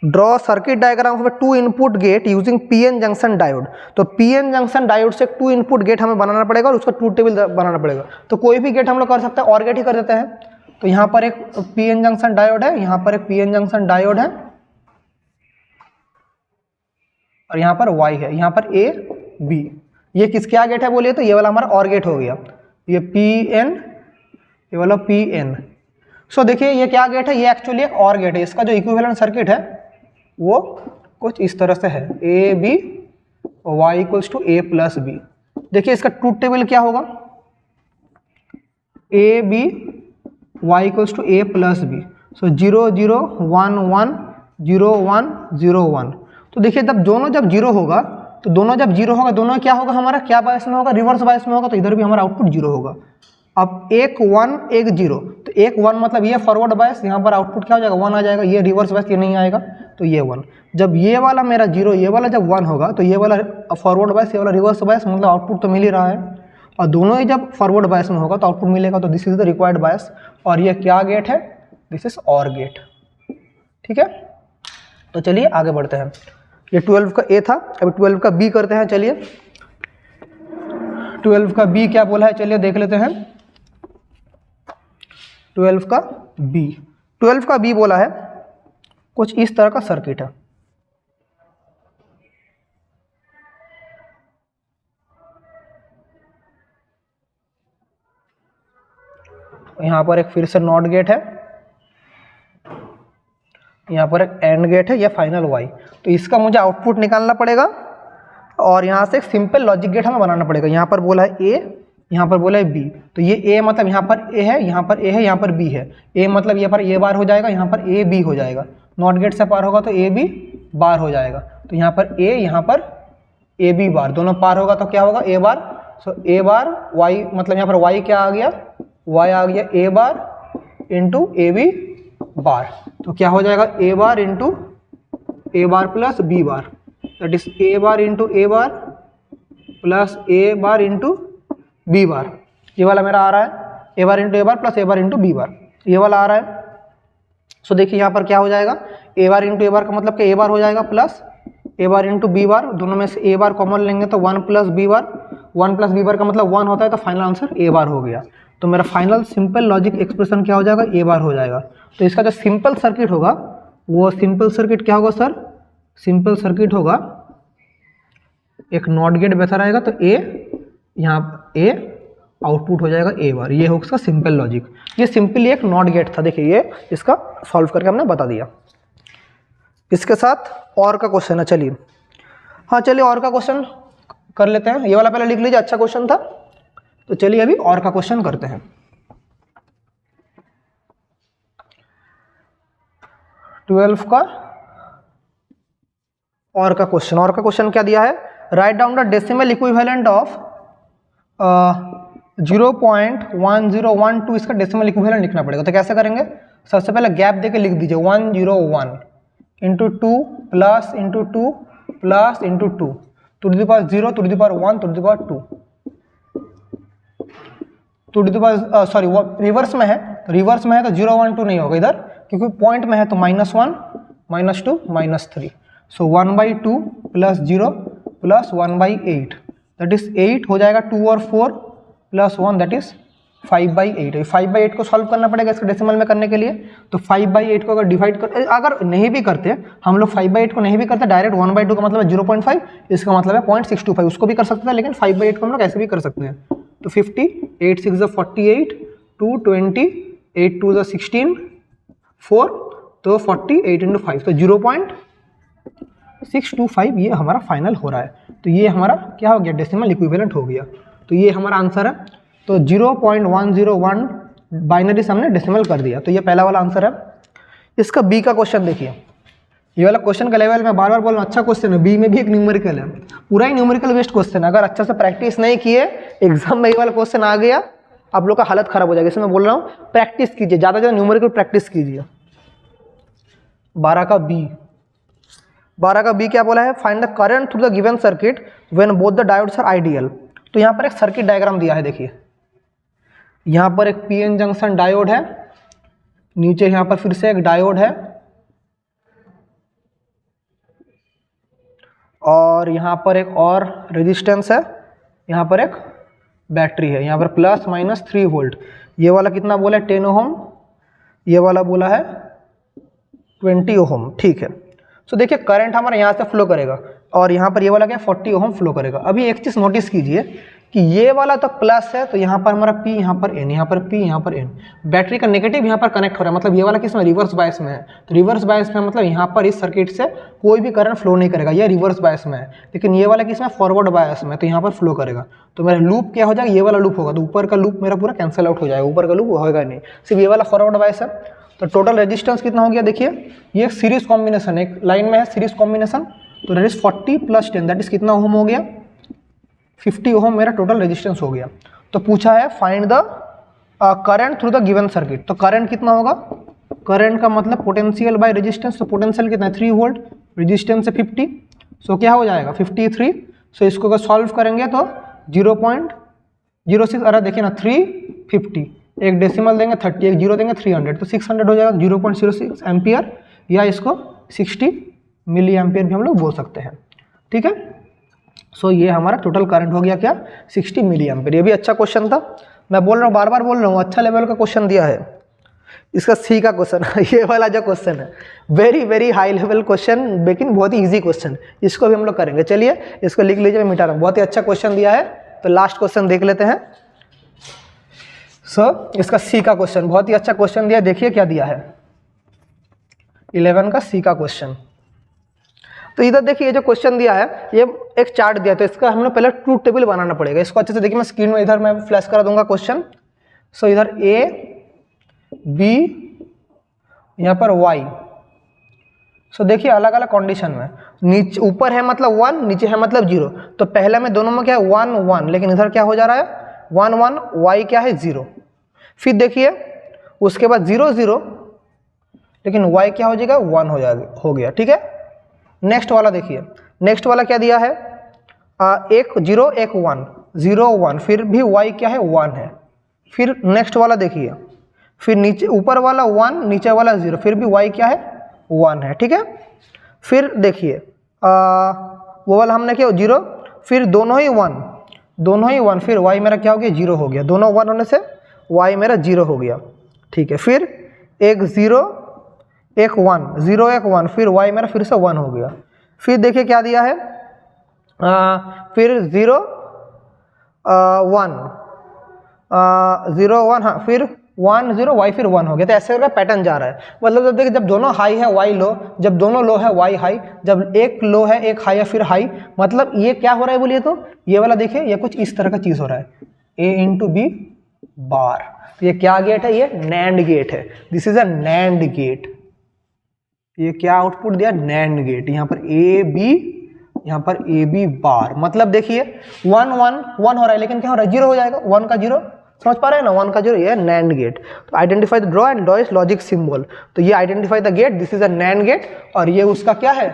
A: draw circuit diagram of 2 input gate using PN junction diode. तो पीएन जंक्शन डायोड से 2 इनपुट गेट हमें बनाना पड़ेगा और उसका ट्रूथ टेबल बनाना पड़ेगा। तो कोई भी गेट हम लोग कर सकते हैं, और गेट ही कर देते हैं। तो यहाँ पर एक पीएन जंक्शन डायोड है, यहाँ पर एक पीएन जंक्शन डायोड है, और यहाँ पर Y है, यहाँ पर A B। ये किस क्या गेट है बोलिए, तो ये वाला हमारा और गेट हो गया, ये PN, ये वाला PN। सो देखिए ये क्या गेट है, ये एक्चुअली एक और गेट है। इसका जो इक्विवेलेंट सर्किट है वो कुछ इस तरह से है, AB Y = A + B। देखिए इसका ट्रूथ टेबल क्या होगा, AB Y = A + B। सो 0 0 1 1 0 1 0 1। तो देखिए जब दोनों जब 0 होगा, तो दोनों जब 0 होगा, दोनों क्या होगा, हमारा क्या बायस में होगा, रिवर्स बायस में होगा। तो इधर भी हमारा आउटपुट 0 होगा। अब एक 1 एक 0, तो एक 1 मतलब ये फॉरवर्ड बायस, यहाँ पर आउटपुट क्या हो जाएगा, 1 आ जाएगा। ये रिवर्स बायस, ये नहीं आएगा, तो ये 1। जब ये वाला मेरा 0, ये वाला जब 1 होगा, तो ये वाला फॉरवर्ड बायस, ये वाला रिवर्स बायस, मतलब आउटपुट तो मिल ही रहा है। और दोनों ही जब फॉरवर्ड बायस में होगा तो आउटपुट मिलेगा। तो दिस इज द रिक्वायर्ड बायस। और ये क्या गेट है, दिस इज और गेट। ठीक है, तो चलिए आगे बढ़ते हैं। ये 12 का ए था, अभी 12 का बी करते हैं। चलिए 12 का बी क्या बोला है, चलिए देख लेते हैं। 12 का बी, 12 का बी बोला है कुछ इस तरह का सर्किट है। यहाँ पर एक फिर से नॉट गेट है, यहाँ पर एक एंड गेट है, या फाइनल वाई। तो इसका मुझे आउटपुट निकालना पड़ेगा और यहाँ से एक सिंपल लॉजिक गेट हमें बनाना पड़ेगा। यहाँ पर बोला है ए, यहाँ पर बोला है बी। तो ये ए मतलब यहाँ पर ए है, यहाँ पर ए है, यहाँ पर बी है। ए मतलब यहाँ पर ए बार हो जाएगा, यहाँ पर ए बी हो जाएगा। नॉट गेट से पार होगा तो ए बी बार हो जाएगा। तो यहाँ पर ए, यहाँ पर ए बी बार, दोनों पार होगा तो क्या होगा, ए बार। सो ए बार वाई, मतलब यहाँ पर वाई क्या आ गया, वाई आ गया ए बार इंटू ए बी बार। तो क्या हो जाएगा, A bar into A bar plus B bar, that is A bar into A bar plus A bar into B bar. ये वाला मेरा आ रहा है A bar into A bar plus A bar into B bar, ये वाला आ रहा है। सो देखिए यहाँ पर क्या हो जाएगा, ए बार इंटू ए बार का मतलब कि ए बार हो जाएगा plus A bar into B बार। दोनों में से ए बार कॉमन लेंगे तो 1 + बी बार, 1 + बी बार का मतलब 1 होता है। तो फाइनल आंसर ए बार हो गया। तो मेरा फाइनल सिंपल लॉजिक एक्सप्रेशन क्या हो जाएगा, ए बार हो जाएगा। तो इसका जो सिंपल सर्किट होगा, वो सिंपल सर्किट क्या होगा सर, सिंपल सर्किट होगा एक नॉट गेट बैठा रहेगा, तो ए, यहाँ ए आउटपुट हो जाएगा ए बार। ये होगा उसका सिंपल लॉजिक। ये सिंपली एक नॉट गेट था। देखिए ये इसका सॉल्व करके हमने बता दिया। इसके साथ और का क्वेश्चन है, चलिए हाँ चलिए और का क्वेश्चन कर लेते हैं। ये वाला पहले लिख लीजिए, अच्छा क्वेश्चन था। तो चलिए अभी और का क्वेश्चन करते हैं। 12 का और का क्वेश्चन, और का क्वेश्चन क्या दिया है, write down the decimal equivalent of 0.1012। इसका डेसिमल इक्विवेलेंट लिखना पड़ेगा। तो कैसे करेंगे, सबसे पहले गैप देके लिख दीजिए 101 into 2 plus into 2 plus into 2 to the power 0 to the power 1 to the power 2 to the power, sorry वो रिवर्स में है, तो रिवर्स में है तो 0 1 2 नहीं होगा इधर, क्योंकि पॉइंट में है तो -1 -2 -3। सो 1/2 प्लस 0 प्लस 1/8, दैट इज 8 हो जाएगा। 2 और 4 प्लस 1 दैट इज 5/8। 5/8 को सॉल्व करना पड़ेगा इसके डेसिमल में करने के लिए। तो 5/8 को अगर डिवाइड कर, अगर नहीं भी करते हम लोग 5/8 को नहीं भी करते, डायरेक्ट 1/2 का मतलब है 0.5, इसका मतलब है 0.625, उसको भी कर सकते हैं, लेकिन 5/8 को हम लोग ऐसे भी कर सकते हैं। तो 50, 8 6 48, 2 20, 8 2 16, 4, तो 40, 8 × 5, तो 0.625 625 ये हमारा फाइनल हो रहा है। तो ये हमारा क्या हो गया, डेसिमल इक्विवेलेंट हो गया। तो ये हमारा आंसर है। तो 0.101 बाइनरी से हमने डेसिमल कर दिया। तो ये पहला वाला आंसर है। इसका बी का क्वेश्चन देखिए, ये वाला क्वेश्चन का लेवल मैं बार बार बोल रहा हूँ, अच्छा क्वेश्चन है। बी में भी एक न्यूमेरिकल है, पूरा ही न्यूमेरिकल बेस्ड क्वेश्चन है। अगर अच्छा से प्रैक्टिस नहीं किए, एग्जाम में ये वाला क्वेश्चन आ गया, आप लोग का हालत खराब हो जाएगा। इसमें मैं बोल रहा हूँ प्रैक्टिस कीजिए, ज़्यादा से ज़्यादा न्यूमेरिकल प्रैक्टिस कीजिए। 12 का बी क्या बोला है, find the current through the given circuit when both the diodes are ideal. तो यहाँ पर एक सर्किट डायग्राम दिया है, देखिए यहाँ पर एक पीएन जंक्शन डायोड है, नीचे यहाँ पर फिर से एक डायोड है, और यहाँ पर एक और रेजिस्टेंस है, यहाँ पर एक बैटरी है, यहाँ पर प्लस माइनस 3 वोल्ट। ये वाला कितना बोला है 10 ओहम, ये वाला बोला है 20 ओहम, ठीक है। सो देखिए करंट हमारा यहाँ से फ्लो करेगा और यहाँ पर ये वाला क्या 40 ओहम फ्लो करेगा। अभी एक चीज़ नोटिस कीजिए कि ये वाला तो प्लस है, तो यहाँ पर हमारा P, यहाँ पर N, यहाँ पर P, यहाँ पर N। बैटरी का नेगेटिव यहाँ पर कनेक्ट हो रहा है, मतलब ये वाला किस में रिवर्स बायस में है। तो रिवर्स बायस में मतलब यहाँ पर इस सर्किट से कोई भी करंट फ्लो नहीं करेगा, ये रिवर्स बायस में है। लेकिन ये वाला किस में फॉरवर्ड बायस में, तो यहाँ पर फ्लो करेगा। तो मेरा लूप क्या हो जाएगा, ये वाला लूप होगा, तो ऊपर का लूप मेरा पूरा कैंसिल आउट हो जाएगा, ऊपर का लूप होगा नहीं, सिर्फ ये वाला फॉरवर्ड बायस है। तो टोटल रेजिस्टेंस कितना हो गया, देखिए ये सीरीज कॉम्बिनेशन, एक लाइन में है सीरीज कॉम्बिनेशन। तो दैट इज 40 + 10, दैट इज कितना ओम हो गया, 50 ओम मेरा टोटल रेजिस्टेंस हो गया। तो पूछा है find the current through the given circuit. तो करंट कितना होगा, करंट का मतलब पोटेंशियल बाय रेजिस्टेंस। तो पोटेंशियल कितना है 3 वोल्ट, रेजिस्टेंस है 50, सो क्या हो जाएगा 53। सो इसको अगर सॉल्व करेंगे तो 0.06, अरे देखिए ना 350, एक डेसिमल देंगे 30, एक जीरो देंगे 300, तो 600 हो जाएगा, 0.06 एम्पियर, या इसको 60 मिली एम्पियर भी हम लोग बोल सकते हैं, ठीक है। सो ये हमारा टोटल करंट हो गया क्या 60 मिली एम्पियर। ये भी अच्छा क्वेश्चन था, मैं बोल रहा हूँ बार बार बोल रहा हूँ, अच्छा लेवल का क्वेश्चन दिया है। इसका सी का क्वेश्चन ये वाला जो क्वेश्चन है very very high level question, लेकिन बहुत ही ईजी क्वेश्चन, इसको भी हम लोग करेंगे। चलिए इसको लिख लीजिए, मैं मिटा रहा हूँ। बहुत ही अच्छा क्वेश्चन दिया है, तो लास्ट क्वेश्चन देख लेते हैं। इसका सी का क्वेश्चन बहुत ही अच्छा क्वेश्चन दिया, देखिए क्या दिया है 11 का सी का क्वेश्चन। तो इधर देखिए जो क्वेश्चन दिया है, ये एक चार्ट दिया, तो इसका हम लोग पहले ट्रूथ टेबल बनाना पड़ेगा। इसको अच्छे से देखिए, मैं स्क्रीन में इधर मैं फ्लैश करा दूंगा क्वेश्चन। सो इधर ए बी, यहाँ पर वाई। सो देखिए अलग अलग कंडीशन में, नीचे ऊपर है मतलब 1, नीचे है मतलब 0। तो पहले में दोनों में क्या है 1 1, लेकिन इधर क्या हो जा रहा है 1 1, वाई क्या है 0। फिर देखिए उसके बाद 0 0, लेकिन वाई क्या हो जाएगा 1 हो गया, ठीक है। नेक्स्ट वाला देखिए, नेक्स्ट वाला क्या दिया है, एक 0 एक 1, 0 1, फिर भी y क्या है 1 है। फिर नेक्स्ट वाला देखिए, फिर नीचे ऊपर वाला 1, नीचे वाला 0, फिर भी y क्या है 1 है, ठीक है। फिर देखिए वो वाला हमने क्या 0, फिर दोनों ही 1, फिर y मेरा क्या हो गया 0 हो गया, दोनों 1 होने से y मेरा 0 हो गया, ठीक है। फिर एक 0 एक 1, 0 एक 1, फिर y मेरा फिर से 1 हो गया। फिर देखिए क्या दिया है, फिर 0 1 0 1, हाँ फिर 1 0, y फिर 1 हो गया। तो ऐसे का पैटर्न जा रहा है, मतलब जब देखिए जब दोनों हाई है y लो, जब दोनों लो है y हाई, जब एक लो है एक हाई है फिर हाई, मतलब ये क्या हो रहा है बोलिए तो ये वाला देखिए ये कुछ इस तरह का चीज़ हो रहा है, a × b बार। तो ये क्या गेट है, ये नैंड गेट है, this is a NAND gate. ये क्या आउटपुट दिया नैंड गेट, यहाँ पर ए बी, यहाँ पर ए बी बार। मतलब देखिए 1 1 1 हो रहा है, लेकिन क्या हो रहा है 0 हो जाएगा, 1 का 0, समझ पा रहे हैं ना, 1 का 0, ये नैंड गेट। तो identify the draw and draw is logic symbol. तो ये identify the gate, this is a NAND gate, और ये उसका क्या है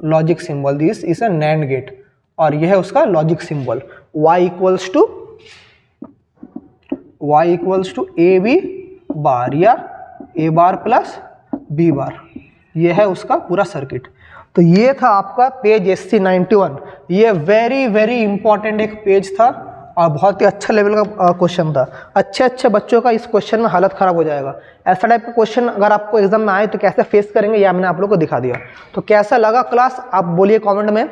A: logic symbol, this is a NAND gate, और ये है उसका logic symbol y equals to A B bar या A bar plus B bar. ये है उसका पूरा सर्किट। तो ये था आपका पेज SC 91। ये वेरी वेरी इंपॉर्टेंट एक पेज था और बहुत ही अच्छा लेवल का क्वेश्चन था। अच्छे बच्चों का इस क्वेश्चन में हालत ख़राब हो जाएगा। ऐसा टाइप का क्वेश्चन अगर आपको एग्जाम में आए तो कैसे फेस करेंगे या मैंने आप लोग को दिखा दिया। तो कैसा लगा क्लास आप बोलिए कमेंट में।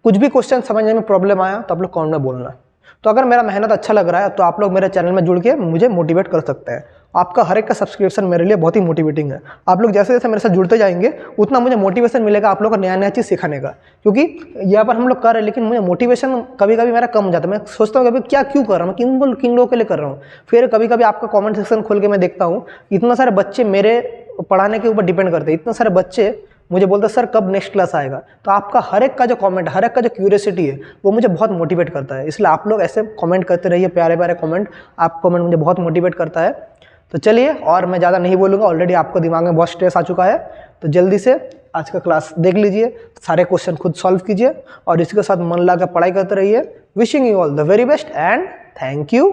A: कुछ भी क्वेश्चन समझने में प्रॉब्लम आया तो आप लोग कमेंट में बोलना। तो अगर मेरा मेहनत अच्छा लग रहा है तो आप लोग मेरे चैनल में जुड़ के मुझे मोटिवेट कर सकते हैं। आपका हर एक का सब्सक्रिप्शन मेरे लिए बहुत ही मोटिवेटिंग है। आप लोग जैसे जैसे मेरे साथ जुड़ते जाएंगे उतना मुझे मोटिवेशन मिलेगा आप लोग को नया नया चीज़ सिखाने का, क्योंकि यहाँ पर हम लोग कर रहे हैं लेकिन मुझे मोटिवेशन कभी कभी मेरा कम हो जाता है। मैं सोचता हूँ कभी क्या क्यों कर रहा हूँ, किन लोगों के लिए कर रहा हूँ। फिर कभी कभी आपका कॉमेंट सेक्शन खोल के मैं देखता हूँ, इतना सारे बच्चे मेरे पढ़ाने के ऊपर डिपेंड करते हैं, इतने सारे बच्चे मुझे बोलते सर कब नेक्स्ट क्लास आएगा। तो आपका हर एक का जो कमेंट, हर एक का जो क्यूरियोसिटी है वो मुझे बहुत मोटिवेट करता है। इसलिए आप लोग ऐसे कमेंट करते रहिए, प्यारे प्यारे कमेंट, आप कमेंट मुझे बहुत मोटिवेट करता है। तो चलिए, और मैं ज़्यादा नहीं बोलूँगा, ऑलरेडी आपको दिमाग में बहुत स्ट्रेस आ चुका है। तो जल्दी से आज का क्लास देख लीजिए, सारे क्वेश्चन खुद सॉल्व कीजिए और इसके साथ मन लगा पढ़ाई करते रहिए। Wishing you all the very best and thank you.